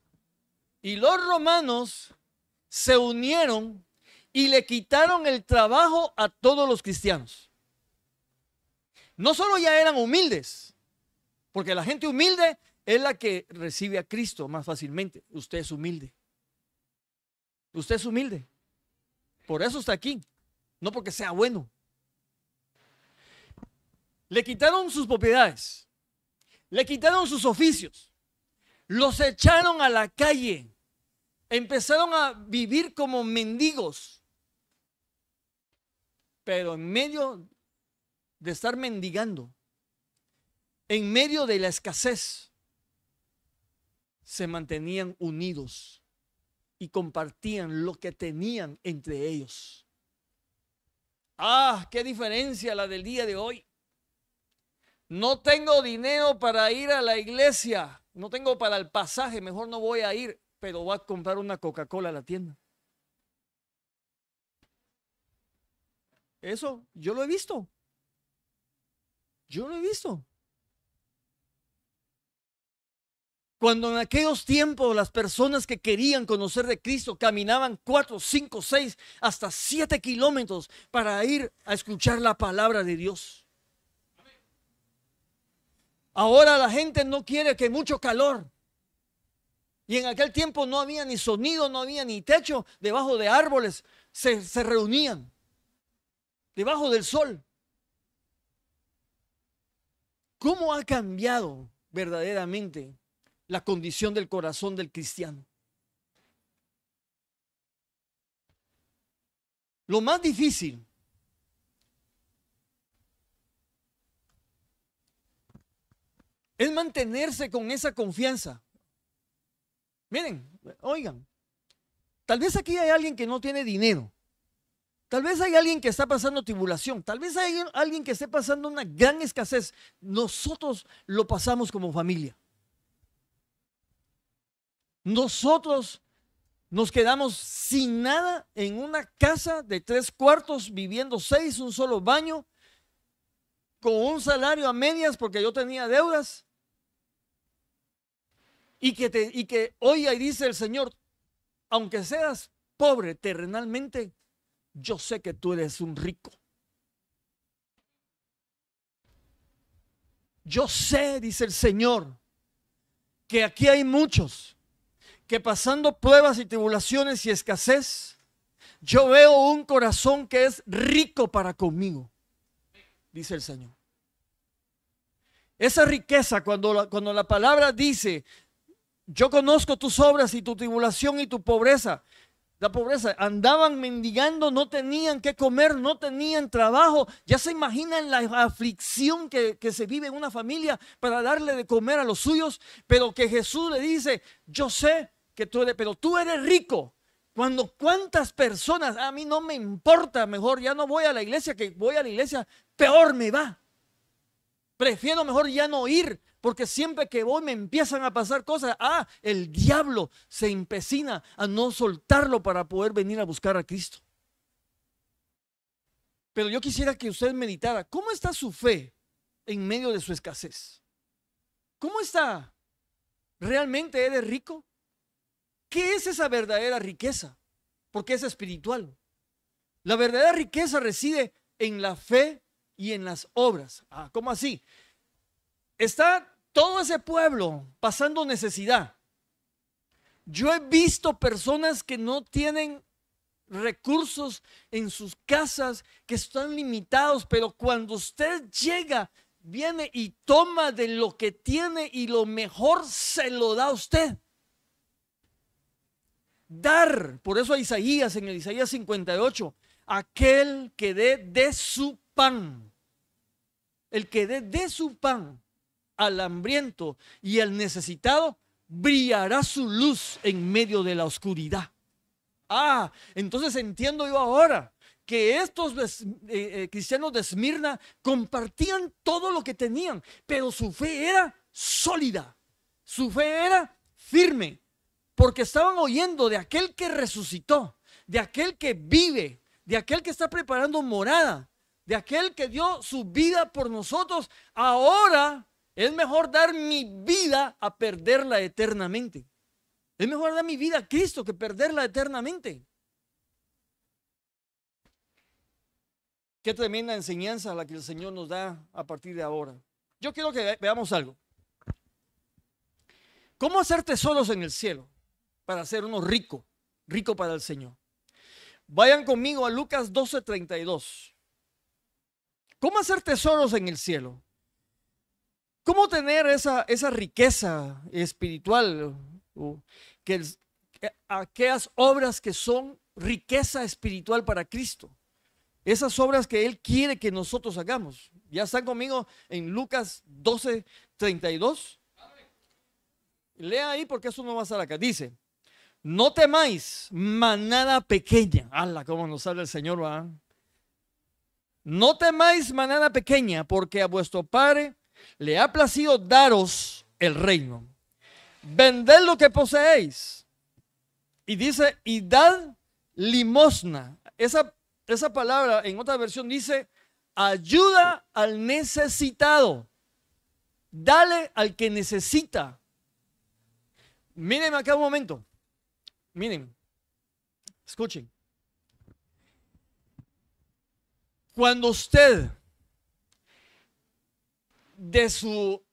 y los romanos se unieron y le quitaron el trabajo a todos los cristianos. No solo ya eran humildes, porque la gente humilde es la que recibe a Cristo más fácilmente. Usted es humilde. Usted es humilde. Por eso está aquí, no porque sea bueno. Le quitaron sus propiedades, le quitaron sus oficios, los echaron a la calle, empezaron a vivir como mendigos. Pero en medio de estar mendigando, en medio de la escasez, se mantenían unidos y compartían lo que tenían entre ellos. ¡Ah, qué diferencia la del día de hoy! No tengo dinero para ir a la iglesia, no tengo para el pasaje, mejor no voy a ir, pero voy a comprar una Coca-Cola a la tienda. Eso yo lo he visto. Yo lo he visto. Cuando en aquellos tiempos las personas que querían conocer de Cristo caminaban 4, 5, 6, hasta 7 kilómetros para ir a escuchar la palabra de Dios. Ahora la gente no quiere, que mucho calor. Y en aquel tiempo no había ni sonido, no había ni techo. Debajo de árboles se reunían. Debajo del sol. ¿Cómo ha cambiado verdaderamente la condición del corazón del cristiano? Lo más difícil es mantenerse con esa confianza. Miren, oigan, tal vez aquí hay alguien que no tiene dinero. Tal vez hay alguien que está pasando tribulación. Tal vez hay alguien que esté pasando una gran escasez. Nosotros lo pasamos como familia. Nosotros nos quedamos sin nada en una casa de 3 cuartos, viviendo 6, un solo baño, con un salario a medias porque yo tenía deudas. Y que hoy ahí dice el Señor, aunque seas pobre terrenalmente, yo sé que tú eres un rico. Yo sé, dice el Señor, que aquí hay muchos que pasando pruebas y tribulaciones y escasez, yo veo un corazón que es rico para conmigo, dice el Señor. Esa riqueza, cuando la palabra dice, yo conozco tus obras y tu tribulación y tu pobreza. La pobreza, andaban mendigando, no tenían qué comer, no tenían trabajo. Ya se imaginan la aflicción que se vive en una familia para darle de comer a los suyos. Pero que Jesús le dice, yo sé que tú eres, pero tú eres rico. ¿Cuántas personas? A mí no me importa, mejor ya no voy a la iglesia, que voy a la iglesia, peor me va. Prefiero mejor ya no ir, porque siempre que voy me empiezan a pasar cosas. El diablo se empecina a no soltarlo para poder venir a buscar a Cristo. Pero yo quisiera que usted meditara, ¿cómo está su fe en medio de su escasez? ¿Cómo está? ¿Realmente eres rico? ¿Qué es esa verdadera riqueza? Porque es espiritual. La verdadera riqueza reside en la fe y en las obras. ¿Cómo así? Está todo ese pueblo pasando necesidad. Yo he visto personas que no tienen recursos en sus casas, que están limitados, pero cuando usted llega, viene y toma de lo que tiene y lo mejor se lo da a usted. Dar, por eso a Isaías, en el Isaías 58, aquel que dé de su pan, el que dé de su pan al hambriento y al necesitado, brillará su luz en medio de la oscuridad. Ah, entonces entiendo yo ahora que estos cristianos de Esmirna compartían todo lo que tenían, pero su fe era sólida, su fe era firme, porque estaban oyendo de aquel que resucitó, de aquel que vive, de aquel que está preparando morada, de aquel que dio su vida por nosotros. Ahora es mejor dar mi vida a perderla eternamente. Es mejor dar mi vida a Cristo que perderla eternamente. Qué tremenda enseñanza la que el Señor nos da a partir de ahora. Yo quiero que veamos algo. ¿Cómo hacer tesoros en el cielo para ser uno rico, rico para el Señor? Vayan conmigo a Lucas 12:32. ¿Cómo hacer tesoros en el cielo? ¿Cómo tener esa riqueza espiritual? Aquellas obras que son riqueza espiritual para Cristo. Esas obras que Él quiere que nosotros hagamos. ¿Ya están conmigo en Lucas 12:32? Lea ahí porque eso no va a estar acá. Dice: no temáis, manada pequeña. ¡Hala! ¿Cómo nos habla el Señor, va? No temáis, manada pequeña, porque a vuestro Padre le ha placido daros el reino. Vended lo que poseéis. Y dice: y dad limosna. Esa palabra en otra versión dice: ayuda al necesitado. Dale al que necesita. Miren acá un momento. Miren, escuchen. Cuando usted de su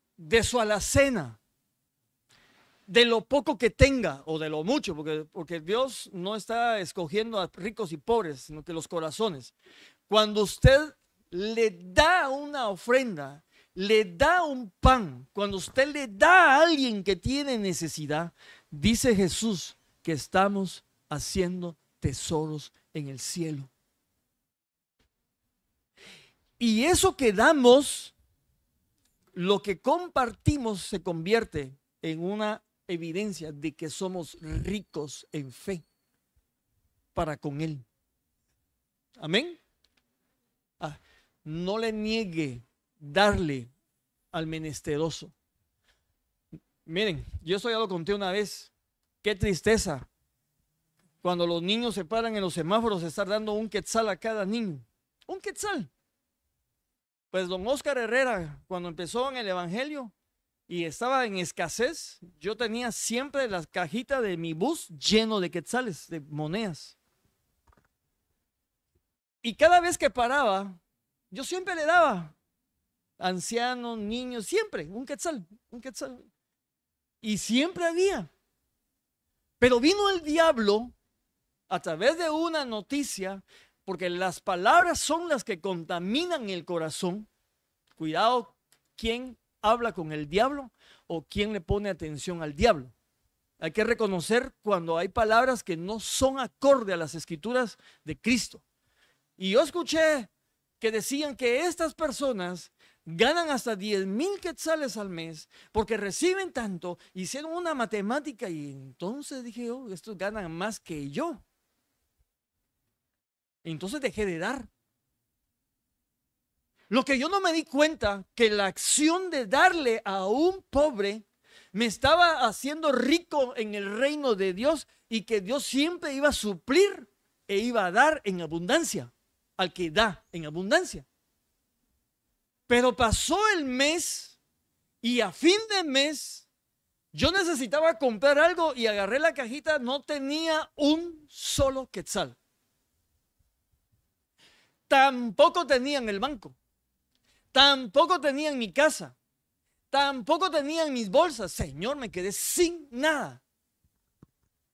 alacena, de lo poco que tenga o de lo mucho, porque Dios no está escogiendo a ricos y pobres, sino que los corazones. Cuando usted le da una ofrenda, le da un pan, cuando usted le da a alguien que tiene necesidad, dice Jesús que estamos haciendo tesoros en el cielo. Y eso que damos, lo que compartimos, se convierte en una evidencia de que somos ricos en fe para con Él. Amén. No le niegue darle al menesteroso. Miren, yo eso ya lo conté una vez. Qué tristeza cuando los niños se paran en los semáforos, estar dando un quetzal a cada niño. Un quetzal. Pues don Oscar Herrera, cuando empezó en el evangelio y estaba en escasez, yo tenía siempre la cajita de mi bus lleno de quetzales, de monedas. Y cada vez que paraba, yo siempre le daba, ancianos, niños, siempre un quetzal, un quetzal. Y siempre había. Pero vino el diablo a través de una noticia, porque las palabras son las que contaminan el corazón. Cuidado quién habla con el diablo o quién le pone atención al diablo. Hay que reconocer cuando hay palabras que no son acorde a las escrituras de Cristo. Y yo escuché que decían que estas personas ganan hasta 10,000 quetzales al mes porque reciben tanto. Hicieron una matemática y entonces dije, oh, estos ganan más que yo. Entonces dejé de dar. Lo que yo no me di cuenta, que la acción de darle a un pobre me estaba haciendo rico en el reino de Dios, y que Dios siempre iba a suplir e iba a dar en abundancia al que da en abundancia. Pero pasó el mes y a fin de mes yo necesitaba comprar algo y agarré la cajita, no tenía un solo quetzal. Tampoco tenía en el banco, tampoco tenía en mi casa, tampoco tenía en mis bolsas. Señor, me quedé sin nada.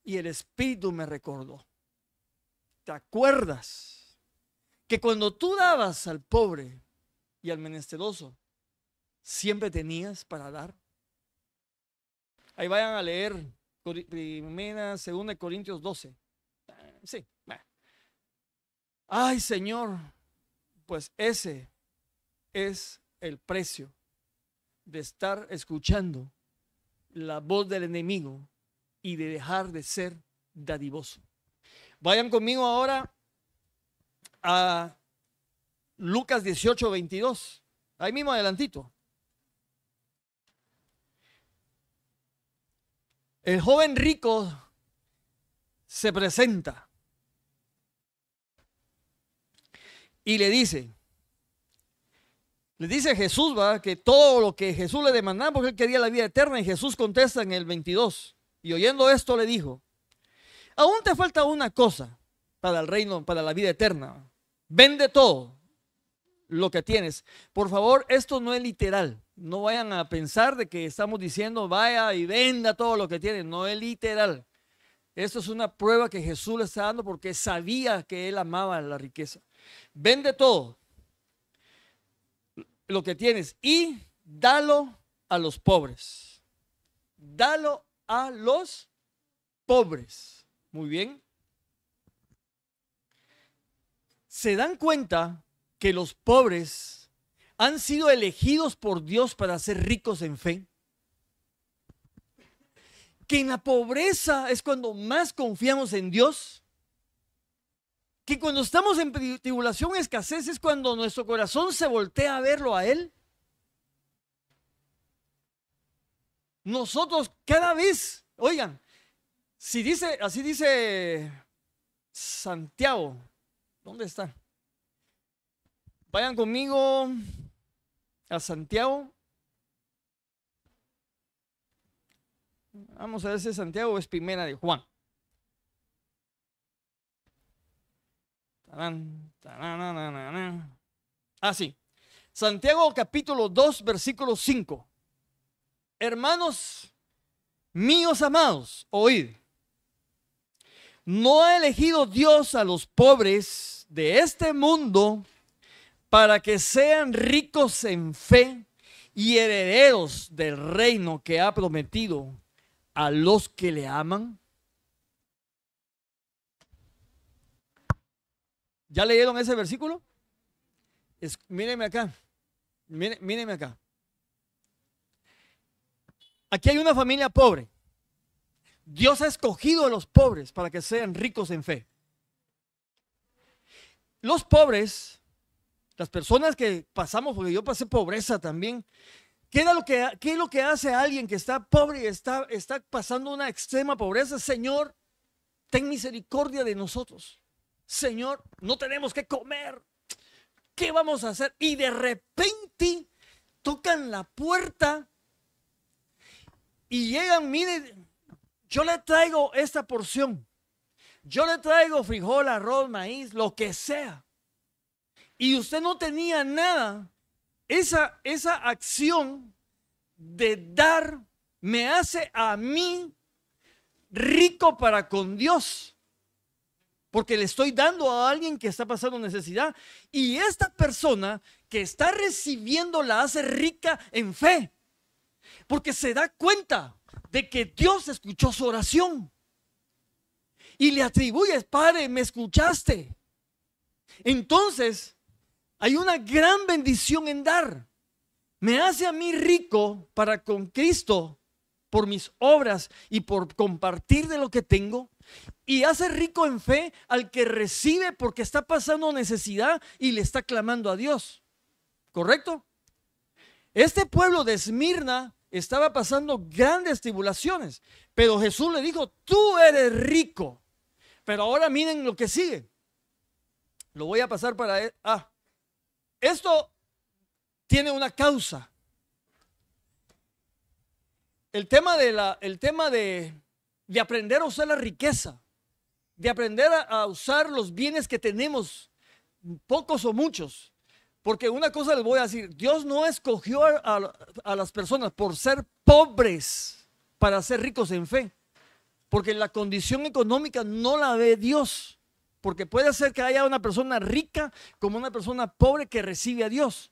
Y el Espíritu me recordó: ¿te acuerdas que cuando tú dabas al pobre y al menesteroso, siempre tenías para dar? Ahí vayan a leer segunda Corintios 12. Sí. Ay, Señor, pues ese es el precio de estar escuchando la voz del enemigo y de dejar de ser dadivoso. Vayan conmigo ahora a Lucas 18, 22. Ahí mismo adelantito. El joven rico se presenta y le dice Jesús, ¿va?, que todo lo que Jesús le demandaba, porque él quería la vida eterna, y Jesús contesta en el 22, y oyendo esto le dijo: aún te falta una cosa para el reino, para la vida eterna. Vende todo lo que tienes. Por favor, esto no es literal. No vayan a pensar de que estamos diciendo vaya y venda todo lo que tiene. No es literal. Esto es una prueba que Jesús le está dando porque sabía que él amaba la riqueza. Vende todo lo que tienes y dalo a los pobres. Dalo a los pobres. Muy bien. ¿Se dan cuenta que los pobres han sido elegidos por Dios para ser ricos en fe? Que en la pobreza es cuando más confiamos en Dios. Que cuando estamos en tribulación, escasez, es cuando nuestro corazón se voltea a verlo a Él. Nosotros cada vez, oigan, así dice Santiago. ¿Dónde está? Vayan conmigo a Santiago. Vamos a ver si es Santiago o es Primera de Juan. Sí. Santiago capítulo 2, versículo 5. Hermanos míos amados, oíd. ¿No ha elegido Dios a los pobres de este mundo para que sean ricos en fe y herederos del reino que ha prometido a los que le aman? ¿Ya leyeron ese versículo? Mírenme acá. Mírenme acá. Aquí hay una familia pobre. Dios ha escogido a los pobres para que sean ricos en fe. Los pobres, las personas que pasamos, porque yo pasé pobreza también. ¿Qué es lo que hace alguien que está pobre y está pasando una extrema pobreza? Señor, ten misericordia de nosotros. Señor, no tenemos que comer. ¿Qué vamos a hacer? Y de repente tocan la puerta y llegan, miren, yo le traigo esta porción. Yo le traigo frijol, arroz, maíz, lo que sea. Y usted no tenía nada. Esa acción de dar me hace a mí rico para con Dios. Porque le estoy dando a alguien que está pasando necesidad. Y esta persona que está recibiendo la hace rica en fe. Porque se da cuenta de que Dios escuchó su oración. Y le atribuye, Padre, me escuchaste. Entonces, hay una gran bendición en dar. Me hace a mí rico para con Cristo por mis obras y por compartir de lo que tengo. Y hace rico en fe al que recibe porque está pasando necesidad y le está clamando a Dios. ¿Correcto? Este pueblo de Esmirna estaba pasando grandes tribulaciones, pero Jesús le dijo, tú eres rico. Pero ahora miren lo que sigue. Lo voy a pasar para... esto tiene una causa. El tema de aprender a usar la riqueza, de aprender a usar los bienes que tenemos, pocos o muchos. Porque una cosa les voy a decir, Dios no escogió a las personas por ser pobres para ser ricos en fe. Porque la condición económica no la ve Dios. Porque puede ser que haya una persona rica como una persona pobre que recibe a Dios.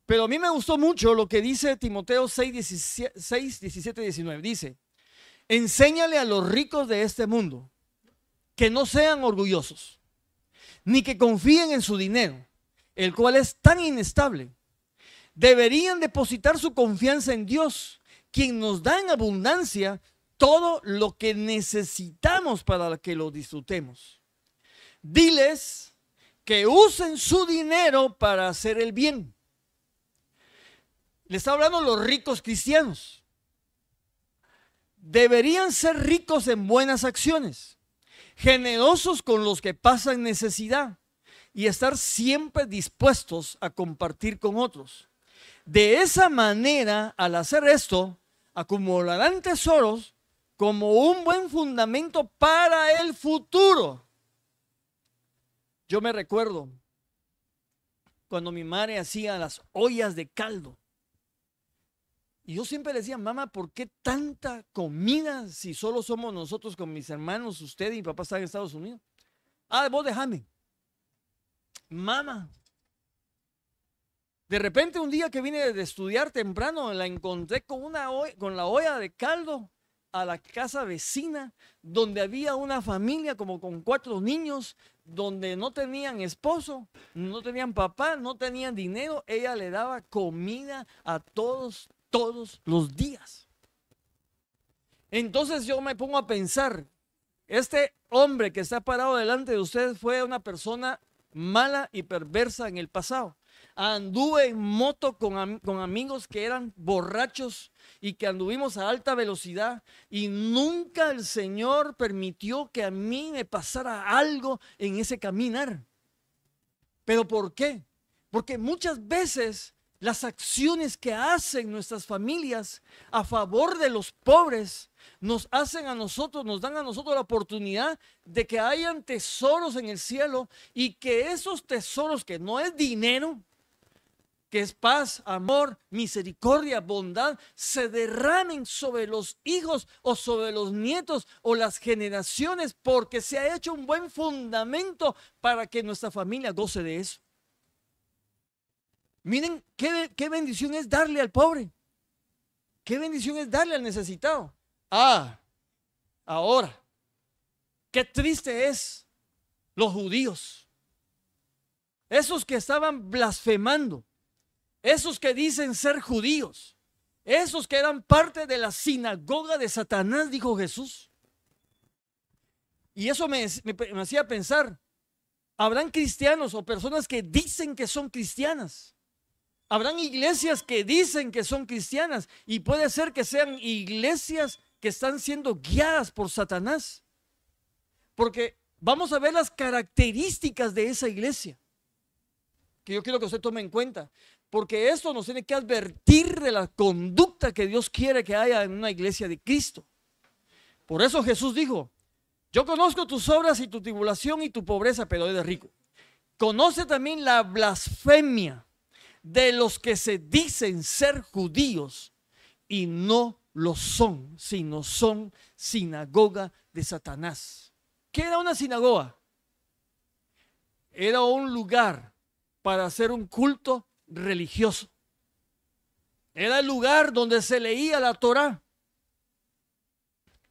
Pero a mí me gustó mucho lo que dice Timoteo 6, 17, 19. Dice, enséñale a los ricos de este mundo que no sean orgullosos, ni que confíen en su dinero, el cual es tan inestable, Deberían depositar su confianza en Dios, quien nos da en abundancia todo lo que necesitamos para que lo disfrutemos. Diles que usen su dinero para hacer el bien. Le está hablando a los ricos cristianos. Deberían ser ricos en buenas acciones, generosos con los que pasan necesidad y estar siempre dispuestos a compartir con otros. De esa manera, al hacer esto, acumularán tesoros como un buen fundamento para el futuro. Yo me recuerdo cuando mi madre hacía las ollas de caldo. Y yo siempre le decía, mamá, ¿por qué tanta comida si solo somos nosotros con mis hermanos, usted y mi papá están en Estados Unidos? Ah, vos déjame. Mamá. De repente un día que vine de estudiar temprano, la encontré con la olla de caldo a la casa vecina, donde había una familia como con 4 niños, donde no tenían esposo, no tenían papá, no tenían dinero. Ella le daba comida a todos los días. Entonces yo me pongo a pensar, este hombre que está parado delante de ustedes fue una persona mala y perversa en el pasado. Anduve en moto con amigos que eran borrachos y que anduvimos a alta velocidad, y nunca el Señor permitió que a mí me pasara algo en ese caminar. ¿Pero por qué? Porque muchas veces las acciones que hacen nuestras familias a favor de los pobres nos hacen a nosotros, nos dan a nosotros la oportunidad de que hayan tesoros en el cielo, y que esos tesoros, que no es dinero, que es paz, amor, misericordia, bondad, se derramen sobre los hijos o sobre los nietos o las generaciones, porque se ha hecho un buen fundamento para que nuestra familia goce de eso. Miren qué bendición es darle al pobre. Qué bendición es darle al necesitado. Ah, ahora, qué triste es los judíos. Esos que estaban blasfemando. Esos que dicen ser judíos. Esos que eran parte de la sinagoga de Satanás, dijo Jesús. Y eso me hacía pensar, ¿habrán cristianos o personas que dicen que son cristianas? Habrán iglesias que dicen que son cristianas, y puede ser que sean iglesias que están siendo guiadas por Satanás. Porque vamos a ver las características de esa iglesia, que yo quiero que usted tome en cuenta, porque esto nos tiene que advertir de la conducta que Dios quiere que haya en una iglesia de Cristo. Por eso Jesús dijo, yo conozco tus obras y tu tribulación y tu pobreza, pero eres rico. Conoce también la blasfemia de los que se dicen ser judíos y no lo son, sino son sinagoga de Satanás. ¿Qué era una sinagoga? Era un lugar para hacer un culto religioso. Era el lugar donde se leía la Torá,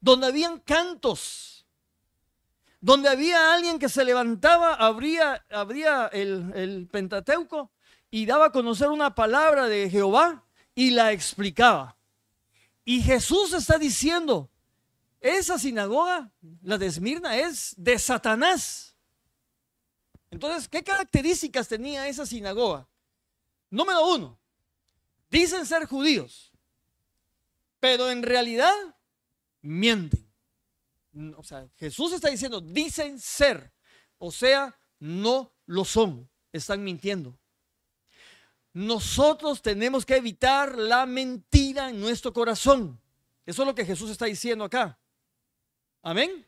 donde habían cantos, donde había alguien que se levantaba, abría el Pentateuco y daba a conocer una palabra de Jehová y la explicaba. Y Jesús está diciendo, esa sinagoga, la de Esmirna, es de Satanás. Entonces, ¿qué características tenía esa sinagoga? Número 1, dicen ser judíos, pero en realidad mienten. O sea, Jesús está diciendo, dicen ser, o sea, no lo son, están mintiendo. Nosotros tenemos que evitar la mentira en nuestro corazón. Eso es lo que Jesús está diciendo acá. Amén.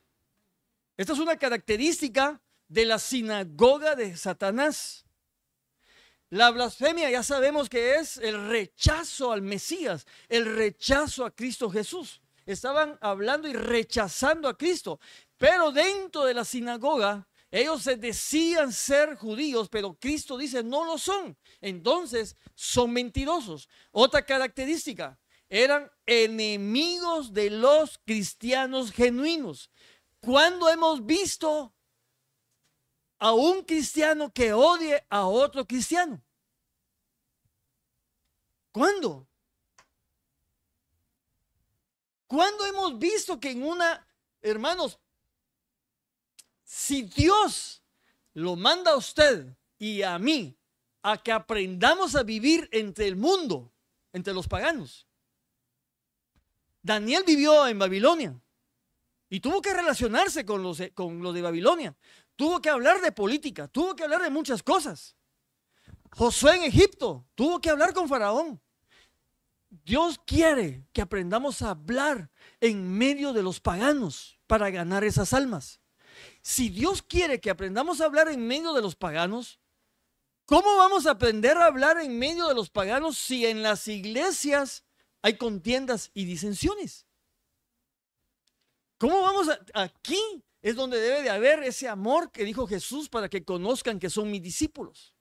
Esta es una característica de la sinagoga de Satanás. La blasfemia ya sabemos que es el rechazo al Mesías, el rechazo a Cristo Jesús. Estaban hablando y rechazando a Cristo, pero dentro de la sinagoga ellos se decían ser judíos, pero Cristo dice no lo son. Entonces son mentirosos. Otra característica, eran enemigos de los cristianos genuinos. ¿Cuándo hemos visto a un cristiano que odie a otro cristiano? ¿Cuándo? ¿Cuándo hemos visto que hermanos, si Dios lo manda a usted y a mí a que aprendamos a vivir entre el mundo, entre los paganos? Daniel vivió en Babilonia y tuvo que relacionarse con los de Babilonia. Tuvo que hablar de política, tuvo que hablar de muchas cosas. Josué en Egipto tuvo que hablar con Faraón. Dios quiere que aprendamos a hablar en medio de los paganos para ganar esas almas. Si Dios quiere que aprendamos a hablar en medio de los paganos, ¿cómo vamos a aprender a hablar en medio de los paganos si en las iglesias hay contiendas y disensiones? ¿Cómo vamos aquí es donde debe de haber ese amor que dijo Jesús para que conozcan que son mis discípulos?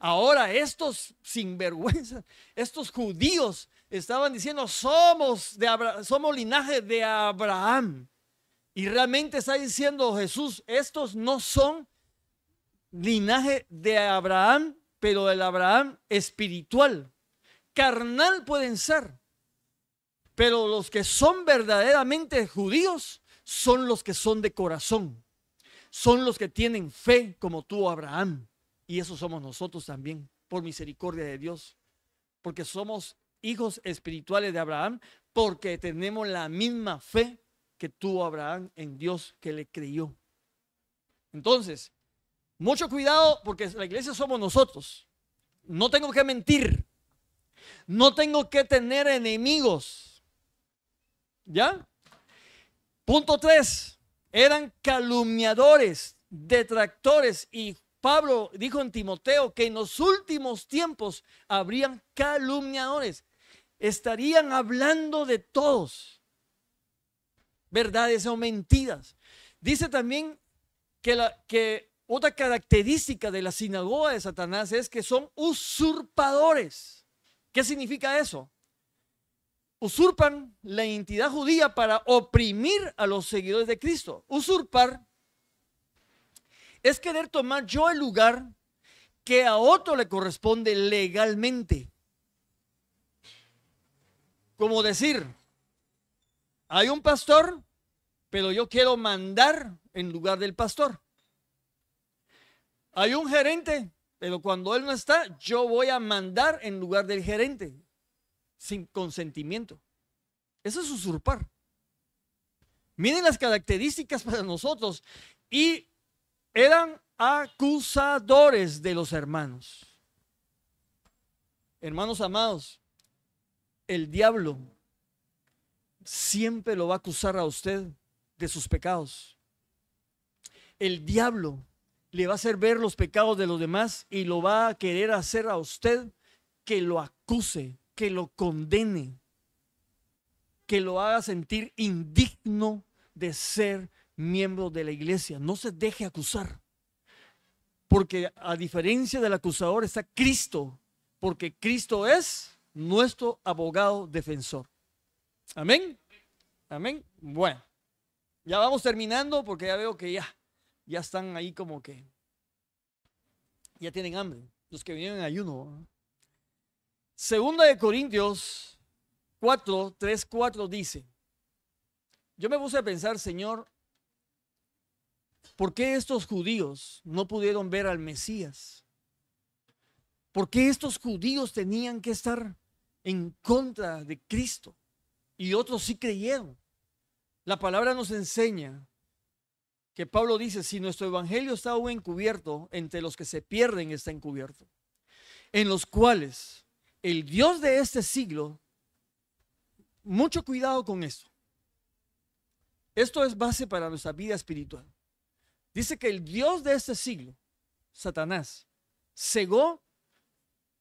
Ahora estos sinvergüenzas, estos judíos estaban diciendo somos linaje de Abraham. Y realmente está diciendo Jesús, estos no son linaje de Abraham, pero del Abraham espiritual. Carnal pueden ser, pero los que son verdaderamente judíos son los que son de corazón. Son los que tienen fe como tuvo Abraham. Y eso somos nosotros también, por misericordia de Dios. Porque somos hijos espirituales de Abraham, porque tenemos la misma fe que tuvo Abraham en Dios que le creyó. Entonces, mucho cuidado, porque la iglesia somos nosotros. No tengo que mentir. No tengo que tener enemigos. ¿Ya? Punto 3. Eran calumniadores, detractores, y Pablo dijo en Timoteo que en los últimos tiempos habrían calumniadores. Estarían hablando de todos. Verdades o mentiras. Dice también que otra característica de la sinagoga de Satanás es que son usurpadores. ¿Qué significa eso? Usurpan la identidad judía para oprimir a los seguidores de Cristo. Usurpar es querer tomar yo el lugar que a otro le corresponde legalmente. Como decir, hay un pastor, pero yo quiero mandar en lugar del pastor. Hay un gerente, pero cuando él no está, yo voy a mandar en lugar del gerente, sin consentimiento. Eso es usurpar. Miren las características para nosotros. Y eran acusadores de los hermanos. Hermanos amados, el diablo siempre lo va a acusar a usted de sus pecados. El diablo le va a hacer ver los pecados de los demás y lo va a querer hacer a usted que lo acuse, que lo condene, que lo haga sentir indigno de ser miembro de la iglesia. No se deje acusar, porque a diferencia del acusador está Cristo, porque Cristo es nuestro abogado defensor. Amén. Amén. Bueno, ya vamos terminando porque ya veo que ya están ahí como que ya tienen hambre, los que vienen en ayuno. Segunda de Corintios 4, 3, 4 dice, yo me puse a pensar, Señor, ¿por qué estos judíos no pudieron ver al Mesías? ¿Por qué estos judíos tenían que estar en contra de Cristo? Y otros sí creyeron. La palabra nos enseña que Pablo dice, si nuestro evangelio está aún encubierto, entre los que se pierden está encubierto, en los cuales el Dios de este siglo, mucho cuidado con esto. Esto es base para nuestra vida espiritual. Dice que el Dios de este siglo, Satanás, cegó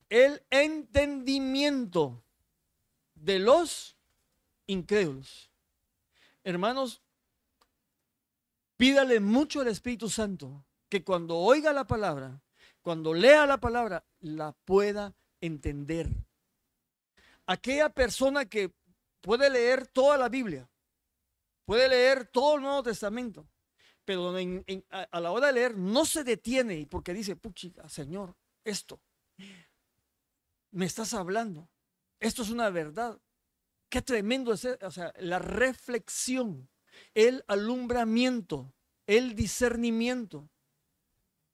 el entendimiento de los incrédulos. Hermanos, pídale mucho al Espíritu Santo que cuando oiga la palabra, cuando lea la palabra, la pueda entender. Aquella persona que puede leer toda la Biblia, puede leer todo el Nuevo Testamento, pero a la hora de leer no se detiene porque dice, puchica, Señor, esto me estás hablando. Esto es una verdad. Qué tremendo es, o sea, la reflexión, el alumbramiento, el discernimiento.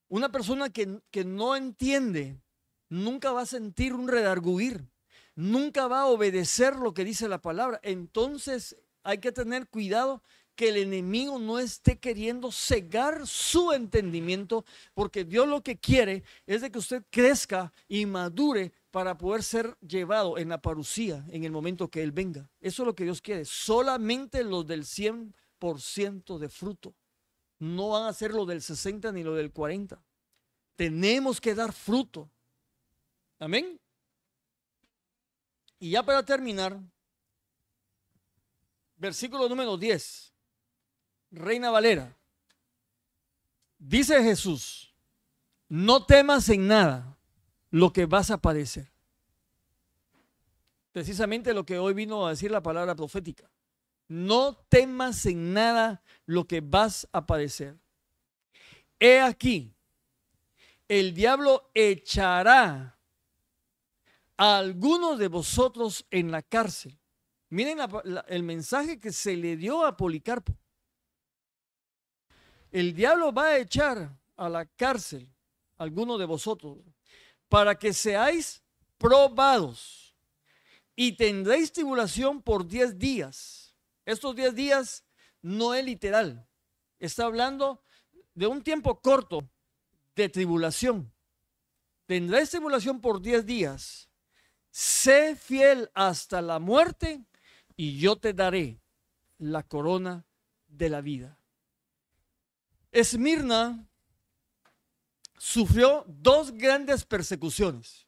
Una persona que no entiende nunca va a sentir un redarguir, nunca va a obedecer lo que dice la palabra. Entonces hay que tener cuidado que el enemigo no esté queriendo cegar su entendimiento, porque Dios lo que quiere es de que usted crezca y madure para poder ser llevado en la parucía en el momento que Él venga. Eso es lo que Dios quiere. Solamente los del 100% de fruto. No van a ser los del 60 ni los del 40. Tenemos que dar fruto. Amén. Y ya para terminar, versículo número 10. Reina Valera. Dice Jesús: no temas en nada lo que vas a padecer. Precisamente lo que hoy vino a decir la palabra profética. No temas en nada lo que vas a padecer. He aquí, el diablo echará a algunos de vosotros en la cárcel. Miren el mensaje que se le dio a Policarpo. El diablo va a echar a la cárcel a algunos de vosotros para que seáis probados y tendréis tribulación por 10 días. Estos 10 días no es literal. Está hablando de un tiempo corto de tribulación. Tendréis tribulación por 10 días. Sé fiel hasta la muerte y yo te daré la corona de la vida. Esmirna sufrió 2 grandes persecuciones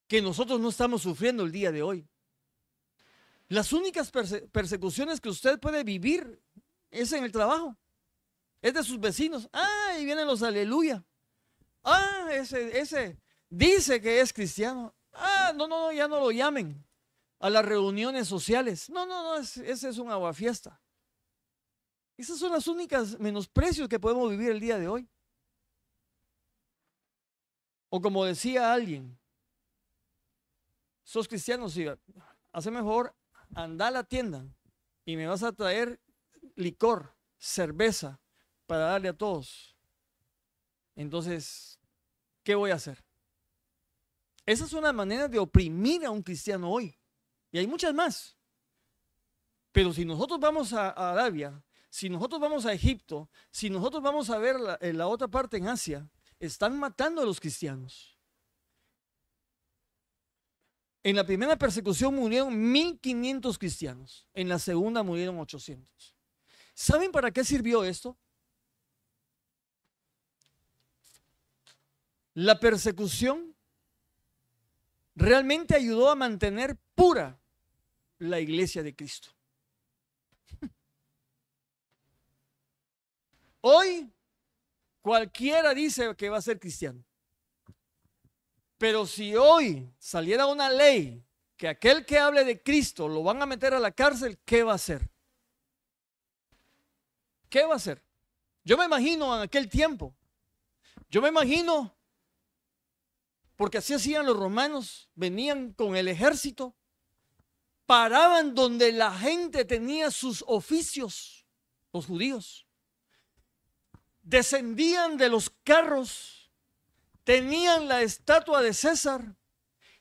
que nosotros no estamos sufriendo el día de hoy. Las únicas persecuciones que usted puede vivir es en el trabajo, es de sus vecinos. Y vienen los aleluya. Ese dice que es cristiano. No, ya no lo llamen a las reuniones sociales. No, ese es un aguafiesta. Esas son las únicas menosprecios que podemos vivir el día de hoy. O como decía alguien, sos cristiano, sí, hace mejor anda a la tienda y me vas a traer licor, cerveza para darle a todos. Entonces, ¿qué voy a hacer? Esa es una manera de oprimir a un cristiano hoy. Y hay muchas más. Pero si nosotros vamos a Arabia, si nosotros vamos a Egipto, si nosotros vamos a ver la otra parte en Asia, están matando a los cristianos. En la primera persecución murieron 1,500 cristianos. En la segunda murieron 800. ¿Saben para qué sirvió esto? La persecución realmente ayudó a mantener pura la iglesia de Cristo. Hoy cualquiera dice que va a ser cristiano. Pero si hoy saliera una ley que aquel que hable de Cristo lo van a meter a la cárcel, ¿qué va a hacer? ¿Qué va a hacer? Yo me imagino en aquel tiempo, porque así hacían los romanos, venían con el ejército, paraban donde la gente tenía sus oficios, los judíos, descendían de los carros, tenían la estatua de César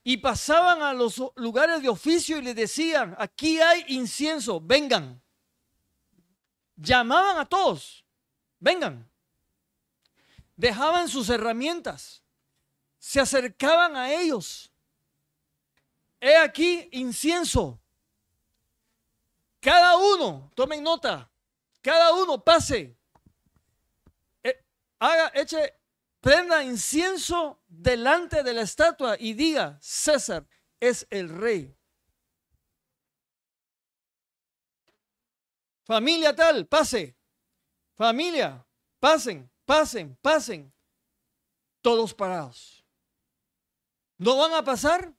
y pasaban a los lugares de oficio y les decían: aquí hay incienso, vengan. Llamaban a todos, vengan. Dejaban sus herramientas, se acercaban a ellos. He aquí incienso. Cada uno, tomen nota, cada uno pase, prenda incienso delante de la estatua y diga: César es el rey. Familia tal, pase. Familia, pasen. Todos parados. ¿No van a pasar?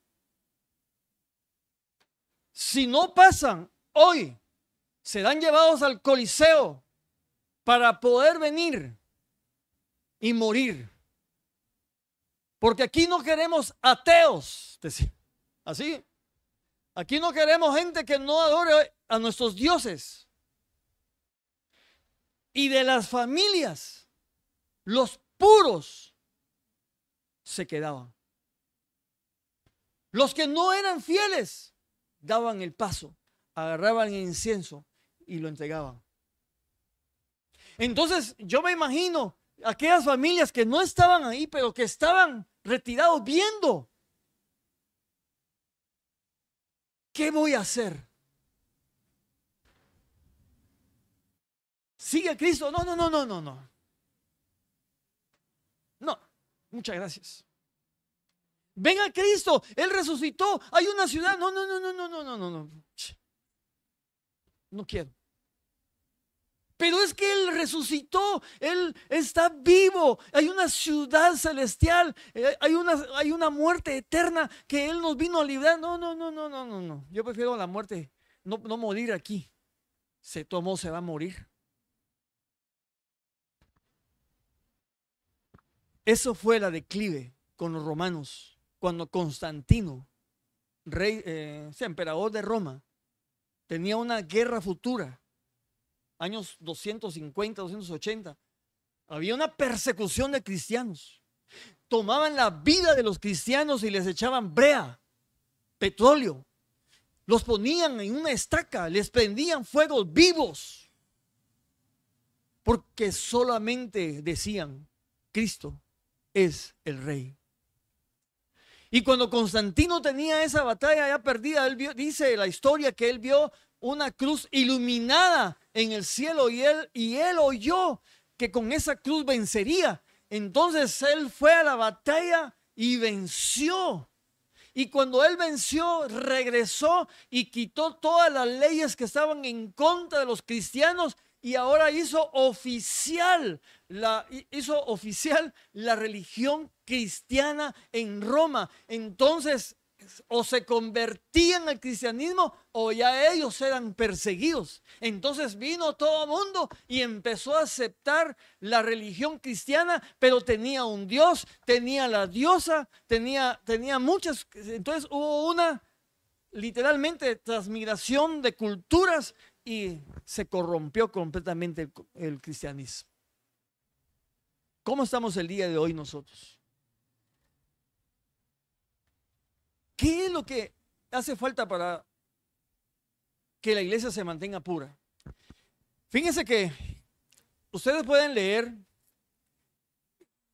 Si no pasan hoy, serán llevados al Coliseo para poder venir y morir. Porque aquí no queremos ateos, decía. Así. Aquí no queremos gente que no adore a nuestros dioses. Y de las familias, los puros se quedaban. Los que no eran fieles daban el paso, agarraban el incienso y lo entregaban. Entonces yo me imagino aquellas familias que no estaban ahí, pero que estaban retirados viendo. ¿Qué voy a hacer? ¿Sigue a Cristo? No. No, muchas gracias. Ven a Cristo, Él resucitó. Hay una ciudad. No. No quiero. Pero es que Él resucitó, Él está vivo. Hay una ciudad celestial, hay una muerte eterna que Él nos vino a librar. No. Yo prefiero la muerte, no morir aquí. Se va a morir. Eso fue la declive con los romanos, cuando Constantino, emperador de Roma, tenía una guerra futura. Años 250, 280, había una persecución de cristianos. Tomaban la vida de los cristianos y les echaban brea, petróleo. Los ponían en una estaca, les prendían fuegos vivos. Porque solamente decían, Cristo es el Rey. Y cuando Constantino tenía esa batalla ya perdida, dice la historia que él vio una cruz iluminada en el cielo y él oyó que con esa cruz vencería. Entonces él fue a la batalla y venció. Y cuando él venció, regresó y quitó todas las leyes que estaban en contra de los cristianos y ahora hizo oficial la religión cristiana en Roma. Entonces, o se convertían al cristianismo o ya ellos eran perseguidos. Entonces vino todo el mundo y empezó a aceptar la religión cristiana, pero tenía un Dios, tenía la diosa, tenía muchas. Entonces hubo una literalmente transmigración de culturas y se corrompió completamente el cristianismo. ¿Cómo estamos el día de hoy nosotros? ¿Qué es lo que hace falta para que la iglesia se mantenga pura? Fíjense que ustedes pueden leer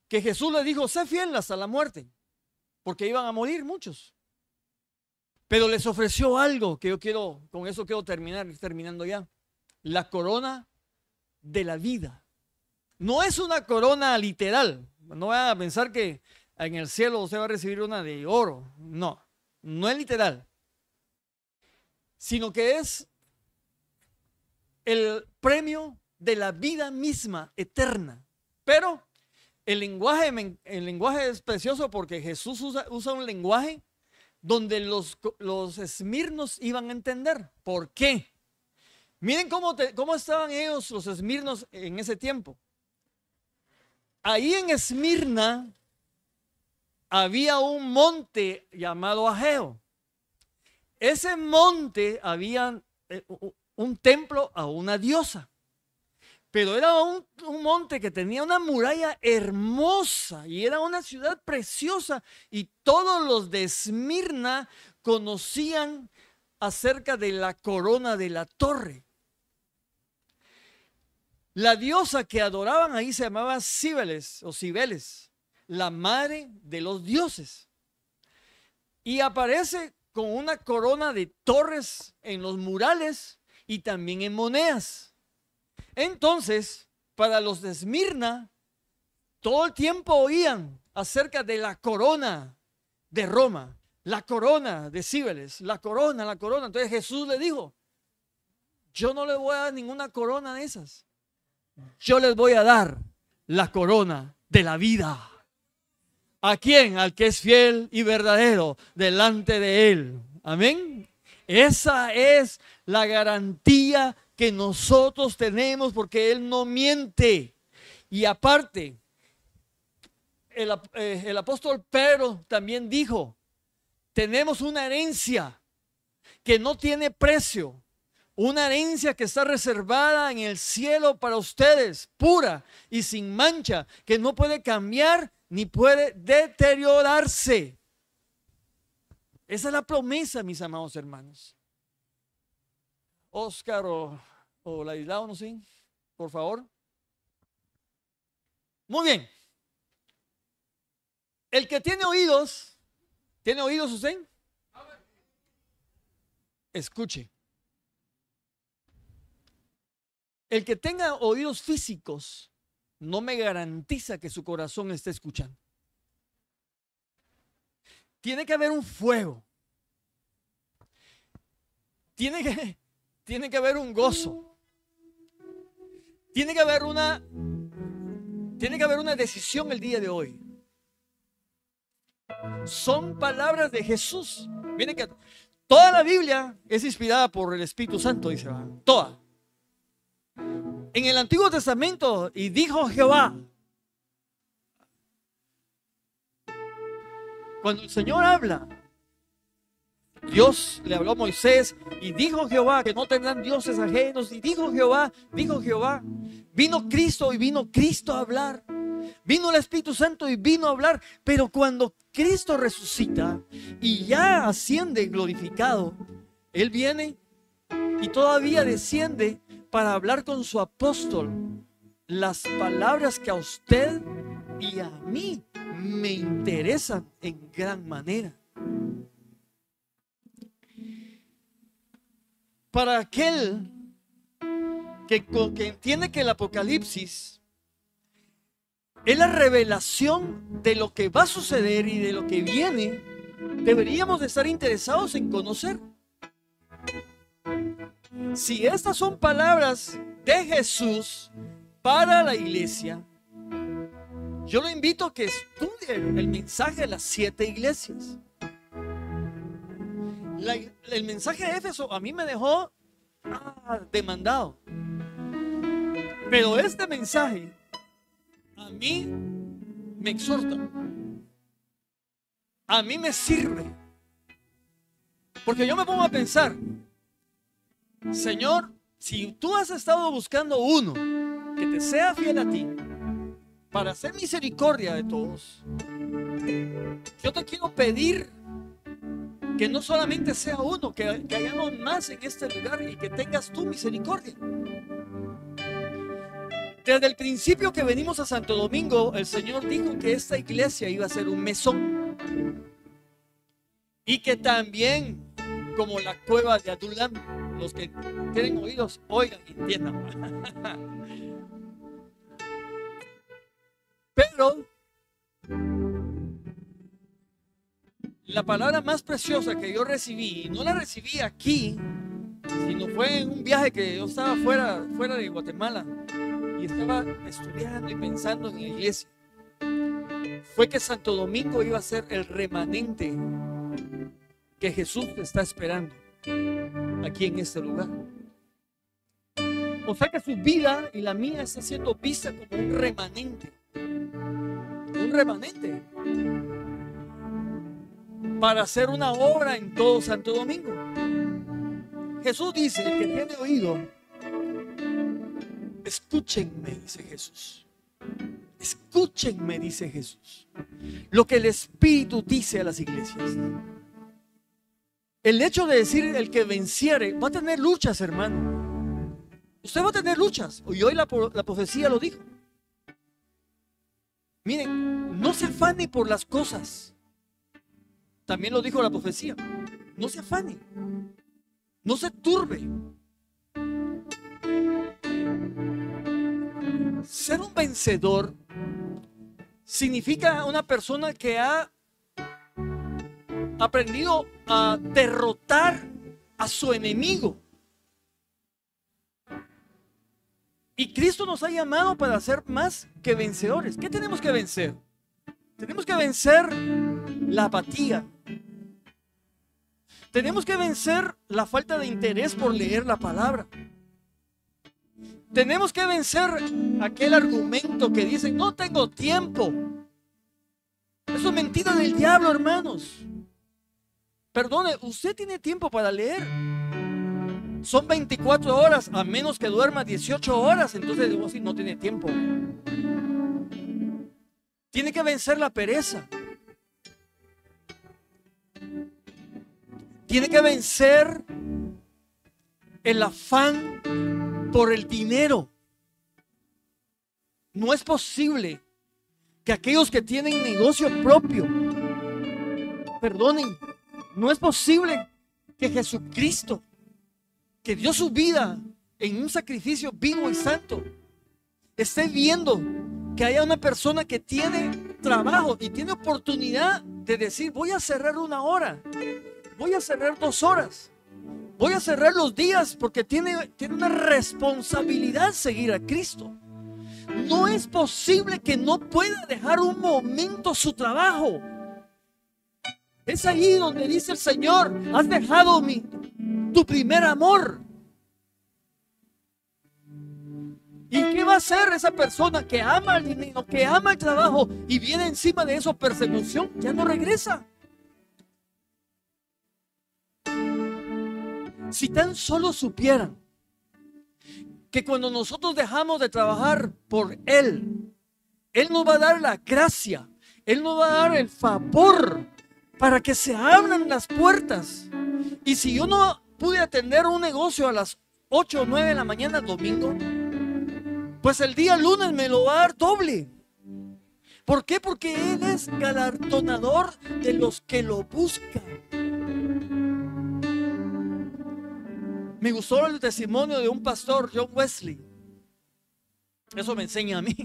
que Jesús les dijo, sé fiel hasta la muerte, porque iban a morir muchos. Pero les ofreció algo que con eso quiero terminando ya. La corona de la vida. No es una corona literal. No vayan a pensar que en el cielo usted va a recibir una de oro. No es literal, sino que es el premio de la vida misma eterna. Pero el lenguaje es precioso porque Jesús usa un lenguaje donde los esmirnos iban a entender. ¿Por qué? Miren cómo estaban ellos, los esmirnos, en ese tiempo. Ahí en Esmirna había un monte llamado Ageo. Ese monte había un templo a una diosa. Pero era un monte que tenía una muralla hermosa y era una ciudad preciosa. Y todos los de Esmirna conocían acerca de la corona de la torre. La diosa que adoraban ahí se llamaba Cibeles o Cibeles, la madre de los dioses. Y aparece con una corona de torres en los murales y también en monedas. Entonces, para los de Esmirna, todo el tiempo oían acerca de la corona de Roma, la corona de Cibeles, la corona. Entonces Jesús le dijo, yo no les voy a dar ninguna corona de esas. Yo les voy a dar la corona de la vida. ¿A quién? Al que es fiel y verdadero delante de Él. Amén. Esa es la garantía que nosotros tenemos porque Él no miente. Y aparte, el apóstol Pedro también dijo, tenemos una herencia que no tiene precio, una herencia que está reservada en el cielo para ustedes, pura y sin mancha, que no puede cambiar ni puede deteriorarse. Esa es la promesa, mis amados hermanos. Oscar o Ladislao, no sé, por favor. Muy bien. El que ¿tiene oídos usted? Escuche. El que tenga oídos físicos no me garantiza que su corazón esté escuchando. Tiene que haber un fuego. Tiene que haber un gozo. Tiene que haber una decisión el día de hoy. Son palabras de Jesús. Miren que toda la Biblia es inspirada por el Espíritu Santo, dice, toda. En el Antiguo Testamento, y dijo Jehová. Cuando el Señor habla, Dios le habló a Moisés y dijo Jehová que no tendrán dioses ajenos. Y dijo Jehová. Vino Cristo y vino Cristo a hablar. Vino el Espíritu Santo y vino a hablar. Pero cuando Cristo resucita y ya asciende glorificado, Él viene y todavía desciende para hablar con su apóstol las palabras que a usted y a mí me interesan en gran manera. Para aquel que entiende que el Apocalipsis es la revelación de lo que va a suceder y de lo que viene, deberíamos de estar interesados en conocer. Si estas son palabras de Jesús para la iglesia, yo lo invito a que estudie el mensaje de las 7 iglesias. El mensaje de Éfeso a mí me dejó demandado. Pero este mensaje a mí me exhorta. A mí me sirve. Porque yo me pongo a pensar, Señor, si tú has estado buscando uno que te sea fiel a ti para hacer misericordia de todos, yo te quiero pedir que no solamente sea uno, que hayamos más en este lugar y que tengas tu misericordia. Desde el principio que venimos a Santo Domingo, el Señor dijo que esta iglesia iba a ser un mesón y que también, como la cueva de Adulam, los que tienen oídos, oigan y entiendan. Pero la palabra más preciosa que yo recibí, y no la recibí aquí, sino fue en un viaje que yo estaba fuera de Guatemala y estaba estudiando y pensando en la iglesia, fue que Santo Domingo iba a ser el remanente que Jesús está esperando aquí en este lugar. O sea que su vida y la mía está siendo vista como un remanente. Un remanente para hacer una obra en todo Santo Domingo. Jesús dice, el que tiene oído, escúchenme, dice Jesús. Escúchenme, dice Jesús, lo que el Espíritu dice a las iglesias. El hecho de decir el que venciere va a tener luchas, hermano. Usted va a tener luchas. Y hoy la profecía lo dijo. Miren, no se afane por las cosas. También lo dijo la profecía. No se afane. No se turbe. Ser un vencedor significa una persona que ha aprendido a derrotar a su enemigo. Y Cristo nos ha llamado para ser más que vencedores. ¿Qué tenemos que vencer? Tenemos que vencer la apatía. Tenemos que vencer la falta de interés por leer la palabra. Tenemos que vencer aquel argumento que dice, no tengo tiempo. Eso es mentira del diablo, hermanos. Perdone, usted tiene tiempo para leer. Son 24 horas, a menos que duerma 18 horas. Entonces digo así, no tiene tiempo. Tiene que vencer la pereza. Tiene que vencer el afán por el dinero. No es posible que aquellos que tienen negocio propio, perdonen, no es posible que Jesucristo, que dio su vida en un sacrificio vivo y santo, esté viendo que haya una persona que tiene trabajo y tiene oportunidad de decir, voy a cerrar 1 hora, voy a cerrar 2 horas, voy a cerrar los días, porque tiene una responsabilidad seguir a Cristo. No es posible que no pueda dejar un momento su trabajo. Es ahí donde dice el Señor, has dejado tu primer amor. ¿Y qué va a hacer esa persona que ama el dinero, que ama el trabajo y viene encima de eso persecución? Ya no regresa. Si tan solo supieran que cuando nosotros dejamos de trabajar por Él, Él nos va a dar la gracia, Él nos va a dar el favor para que se abran las puertas. Y si yo no pude atender un negocio a las 8 o 9 de la mañana el domingo, pues el día lunes me lo va a dar doble. ¿Por qué? Porque Él es galardonador de los que lo buscan. Me gustó el testimonio de un pastor, John Wesley. Eso me enseña a mí.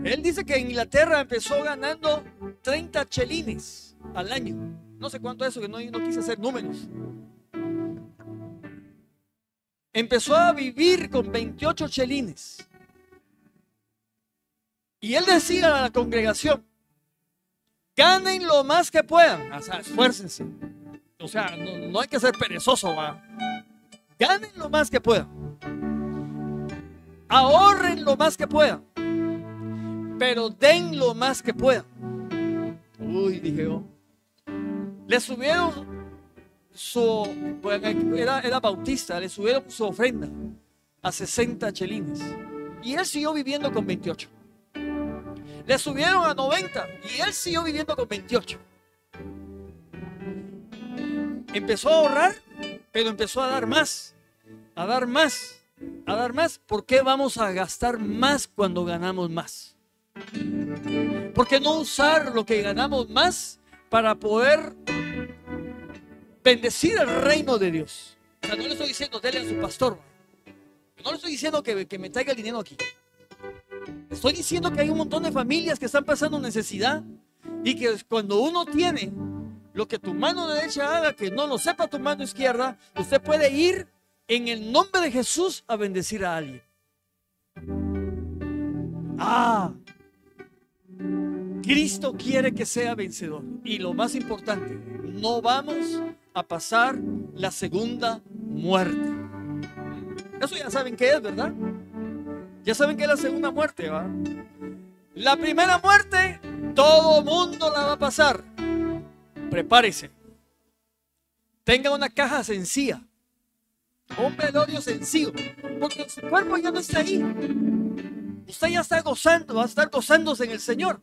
Él dice que en Inglaterra empezó ganando 30 chelines al año. No sé cuánto es eso, que no quise hacer números. Empezó a vivir con 28 chelines. Y él decía a la congregación, ganen lo más que puedan, o sea, esfuércense. O sea, no hay que ser perezoso, ¿va? Ganen lo más que puedan. Ahorren lo más que puedan. Pero den lo más que puedan. Uy, dije yo. Le subieron era bautista, le subieron su ofrenda a 60 chelines. Y él siguió viviendo con 28. Le subieron a 90 y él siguió viviendo con 28. Empezó a ahorrar, pero empezó a dar más, a dar más, a dar más. ¿Por qué vamos a gastar más cuando ganamos más? ¿Por qué no usar lo que ganamos más para poder bendecir el reino de Dios? O sea, no le estoy diciendo dele a su pastor, no le estoy diciendo que me traiga el dinero aquí. Estoy diciendo que hay un montón de familias que están pasando necesidad y que cuando uno tiene lo que tu mano derecha haga, que no lo sepa tu mano izquierda, usted puede ir en el nombre de Jesús a bendecir a alguien. Cristo quiere que sea vencedor. Y lo más importante, no vamos a pasar la segunda muerte. Eso ya saben qué es, ¿verdad? Ya saben qué es la segunda muerte, ¿va? La primera muerte, todo mundo la va a pasar. Prepárese. Tenga una caja sencilla, un velorio sencillo, porque su cuerpo ya no está ahí. Usted ya está gozando, va a estar gozándose en el Señor.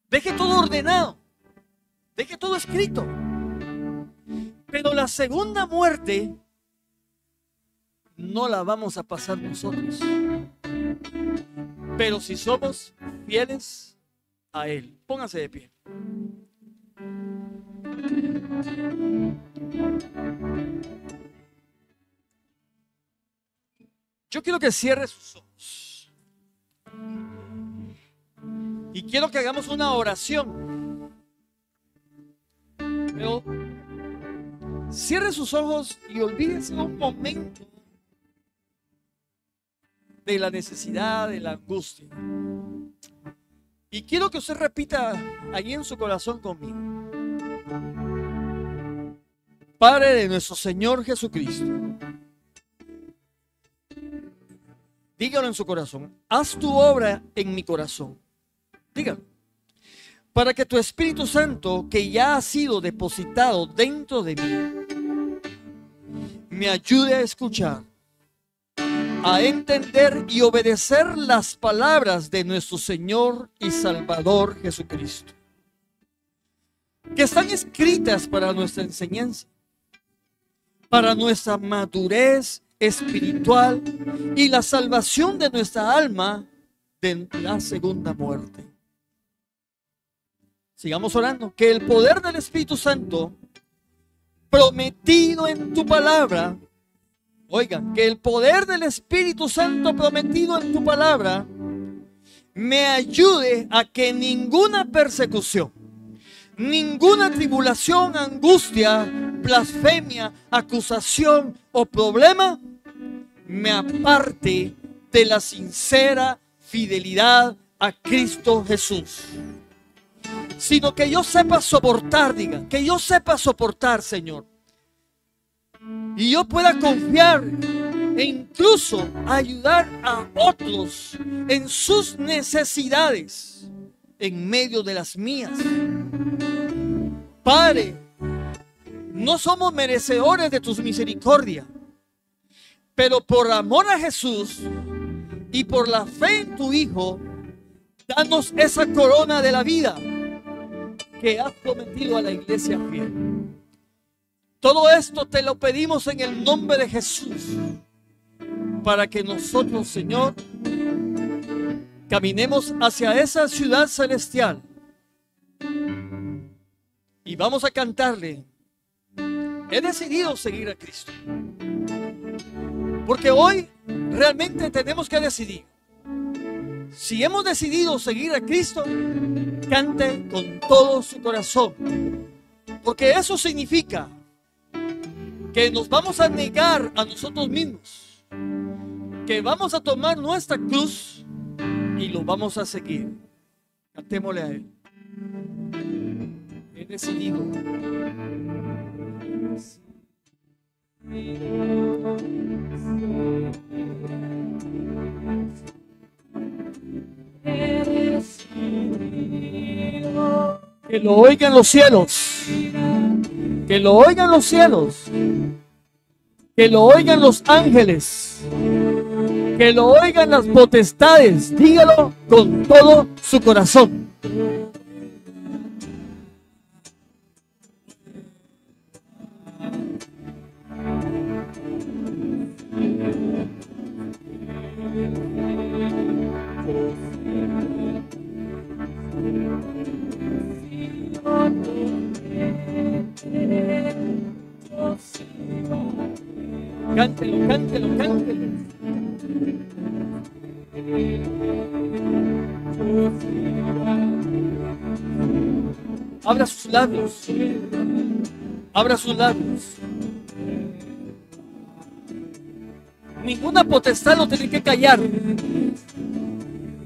Deje todo ordenado, deje todo escrito. Pero la segunda muerte no la vamos a pasar nosotros. Pero si somos fieles a Él. Póngase de pie. Yo quiero que cierre sus ojos. Y quiero que hagamos una oración. Pero cierre sus ojos y olvídese un momento de la necesidad, de la angustia. Y quiero que usted repita allí en su corazón conmigo. Padre de nuestro Señor Jesucristo, dígalo en su corazón. Haz tu obra en mi corazón. Dígalo. para que tu Espíritu Santo, que ya ha sido depositado dentro de mí, me ayude a escuchar, a entender y obedecer las palabras de nuestro Señor y Salvador Jesucristo, que están escritas para nuestra enseñanza, para nuestra madurez espiritual y la salvación de nuestra alma de la segunda muerte. Sigamos orando. Que el poder del Espíritu Santo prometido en tu palabra, oigan, que el poder del Espíritu Santo prometido en tu palabra me ayude a que ninguna persecución, ninguna tribulación, angustia, blasfemia, acusación o problema me aparte de la sincera fidelidad a Cristo Jesús, sino que yo sepa soportar, diga, que yo sepa soportar, Señor, y yo pueda confiar e incluso ayudar a otros en sus necesidades en medio de las mías. Padre, no somos merecedores de tus misericordias, pero por amor a Jesús y por la fe en tu Hijo, danos esa corona de la vida que has prometido a la iglesia fiel. Todo esto te lo pedimos en el nombre de Jesús, para que nosotros, Señor, caminemos hacia esa ciudad celestial. Y vamos a cantarle: he decidido seguir a Cristo. Porque hoy realmente tenemos que decidir. Si hemos decidido seguir a Cristo, cante con todo su corazón. Porque eso significa que nos vamos a negar a nosotros mismos, que vamos a tomar nuestra cruz y lo vamos a seguir. Cantémosle a Él. He decidido. Que lo oigan los cielos, que lo oigan los cielos, que lo oigan los ángeles, que lo oigan las potestades. Dígalo con todo su corazón. Cántelo, cántelo, cántelo. Abra sus labios. Abra sus labios. Ninguna potestad lo tiene que callar.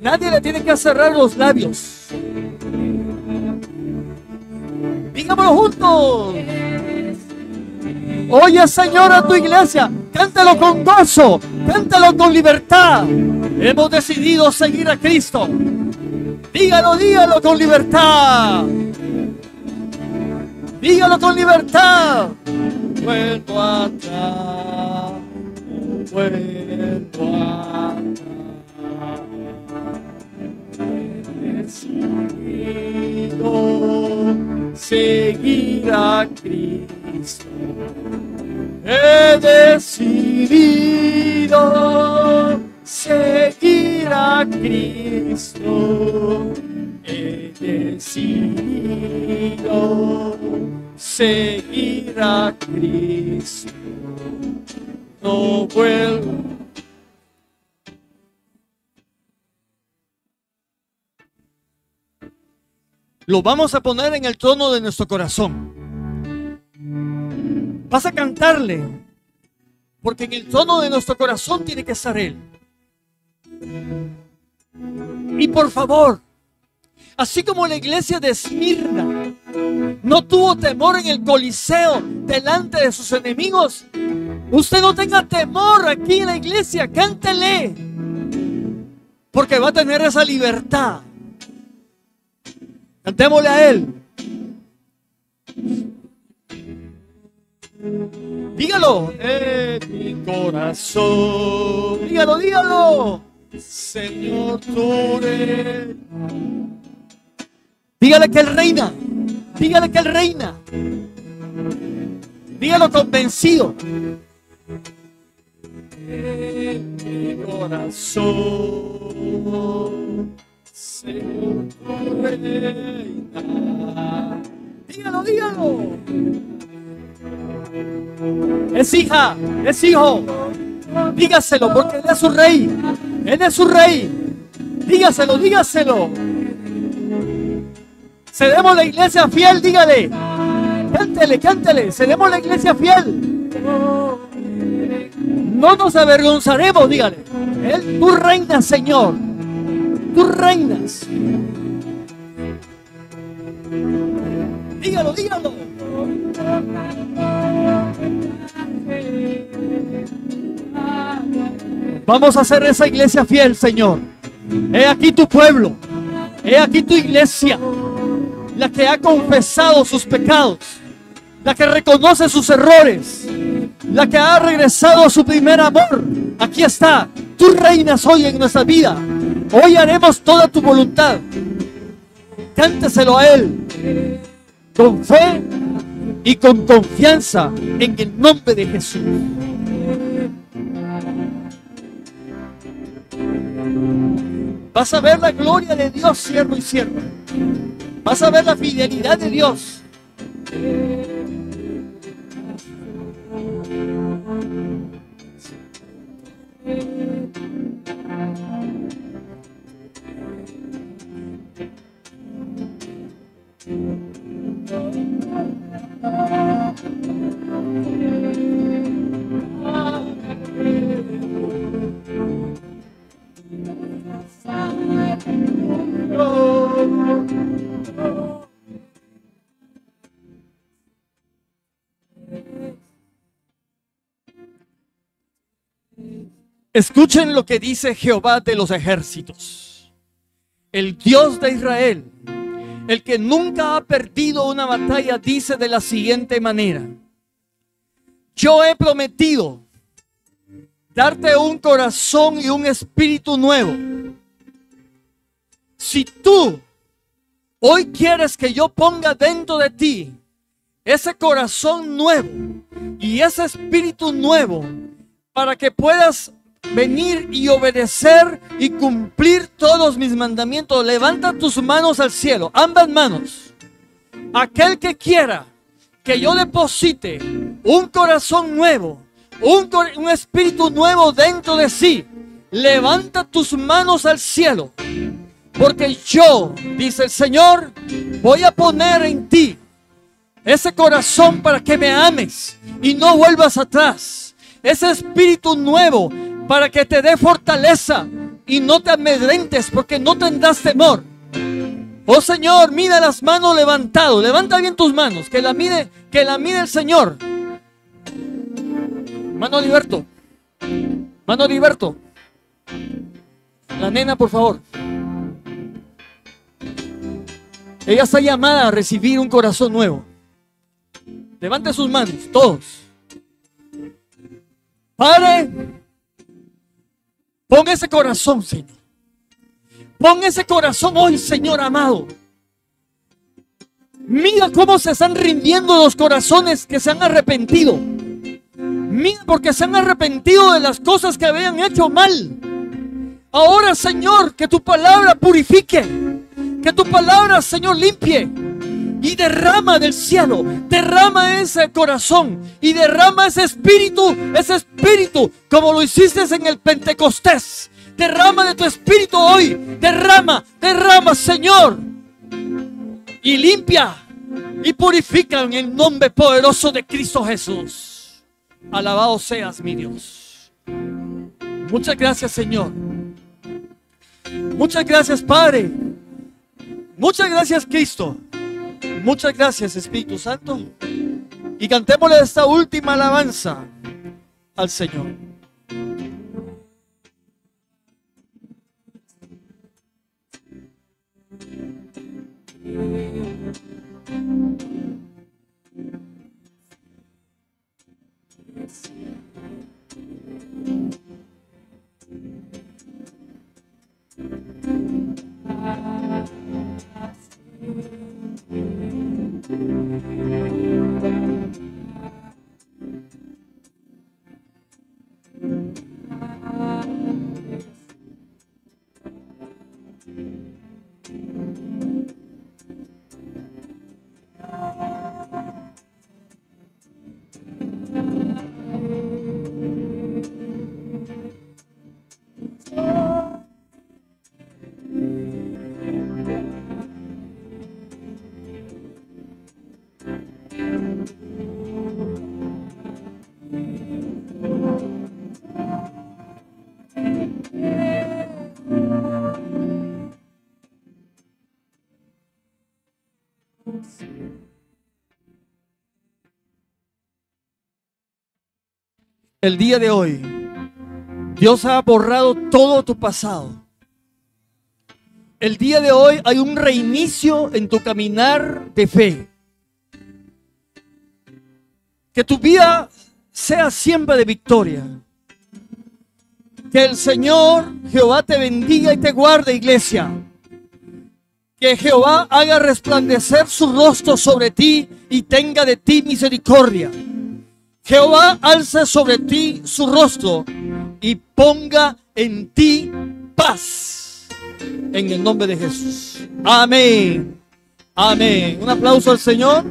Nadie le tiene que cerrar los labios. Digámoslo juntos. Oye, Señor, a tu iglesia, cántalo con gozo, cántalo con libertad. Hemos decidido seguir a Cristo. Dígalo, dígalo con libertad. Dígalo con libertad. Vuelvo atrás, vuelvo atrás. He decidido seguir a Cristo. He decidido seguir a Cristo. He decidido seguir a Cristo. No vuelvo. Lo vamos a poner en el trono de nuestro corazón. Vas a cantarle, porque en el trono de nuestro corazón tiene que estar Él. Y por favor, así como la iglesia de Esmirna no tuvo temor en el Coliseo delante de sus enemigos, usted no tenga temor aquí en la iglesia, cántele, porque va a tener esa libertad. Cantémosle a Él. Dígalo. Mi corazón. Dígalo, dígalo. Señor, tú eres. Dígale que Él reina. Dígale que Él reina. Dígalo convencido. Mi corazón, Señor, tú reina. Dígalo, dígalo. Es hija, es hijo. Dígaselo, porque Él es su rey. Él es su rey. Dígaselo, dígaselo. Seremos la iglesia fiel, dígale. Cántele, cántele. Seremos la iglesia fiel. No nos avergonzaremos, dígale. Tú reinas, Señor. Tú reinas. Dígalo, dígalo. Vamos a hacer esa iglesia fiel, Señor. He aquí tu pueblo. He aquí tu iglesia. La que ha confesado sus pecados. La que reconoce sus errores. La que ha regresado a su primer amor. Aquí está. Tú reinas hoy en nuestra vida. Hoy haremos toda tu voluntad. Cánteselo a Él. Con fe y con confianza en el nombre de Jesús. Vas a ver la gloria de Dios, siervo y sierva. Vas a ver la fidelidad de Dios. Escuchen lo que dice Jehová de los ejércitos, el Dios de Israel, el que nunca ha perdido una batalla, dice de la siguiente manera: yo he prometido darte un corazón y un espíritu nuevo. Si tú hoy quieres que yo ponga dentro de ti ese corazón nuevo y ese espíritu nuevo, para que puedas venir y obedecer y cumplir todos mis mandamientos, levanta tus manos al cielo, ambas manos. Aquel que quiera que yo deposite un corazón nuevo, un espíritu nuevo dentro de sí, levanta tus manos al cielo, porque yo, dice el Señor, voy a poner en ti ese corazón para que me ames y no vuelvas atrás. Ese espíritu nuevo para que te dé fortaleza y no te amedrentes, porque no tendrás temor. Oh Señor, mira las manos levantadas. Levanta bien tus manos, que la mire el Señor. Mano Liberto. Mano Liberto. La nena, por favor. Ella está llamada a recibir un corazón nuevo. Levante sus manos, todos. Padre, pon ese corazón, Señor. Pon ese corazón hoy, Señor amado. Mira cómo se están rindiendo los corazones que se han arrepentido. Mira, porque se han arrepentido de las cosas que habían hecho mal. Ahora, Señor, que tu palabra purifique. Que tu palabra, Señor, limpie. Y derrama del cielo, derrama ese corazón y derrama ese espíritu, como lo hiciste en el Pentecostés. Derrama de tu espíritu hoy, derrama, Señor, y limpia y purifica en el nombre poderoso de Cristo Jesús. Alabado seas, mi Dios. Muchas gracias, Señor. Muchas gracias, Padre. Muchas gracias, Cristo. Muchas gracias, Espíritu Santo. Y cantémosle esta última alabanza al Señor. El día de hoy, Dios ha borrado todo tu pasado. El día de hoy hay un reinicio en tu caminar de fe. Que tu vida sea siempre de victoria. Que el Señor Jehová te bendiga y te guarde, iglesia. Que Jehová haga resplandecer su rostro sobre ti y tenga de ti misericordia. Jehová alce sobre ti su rostro y ponga en ti paz. En el nombre de Jesús. Amén. Amén. Un aplauso al Señor.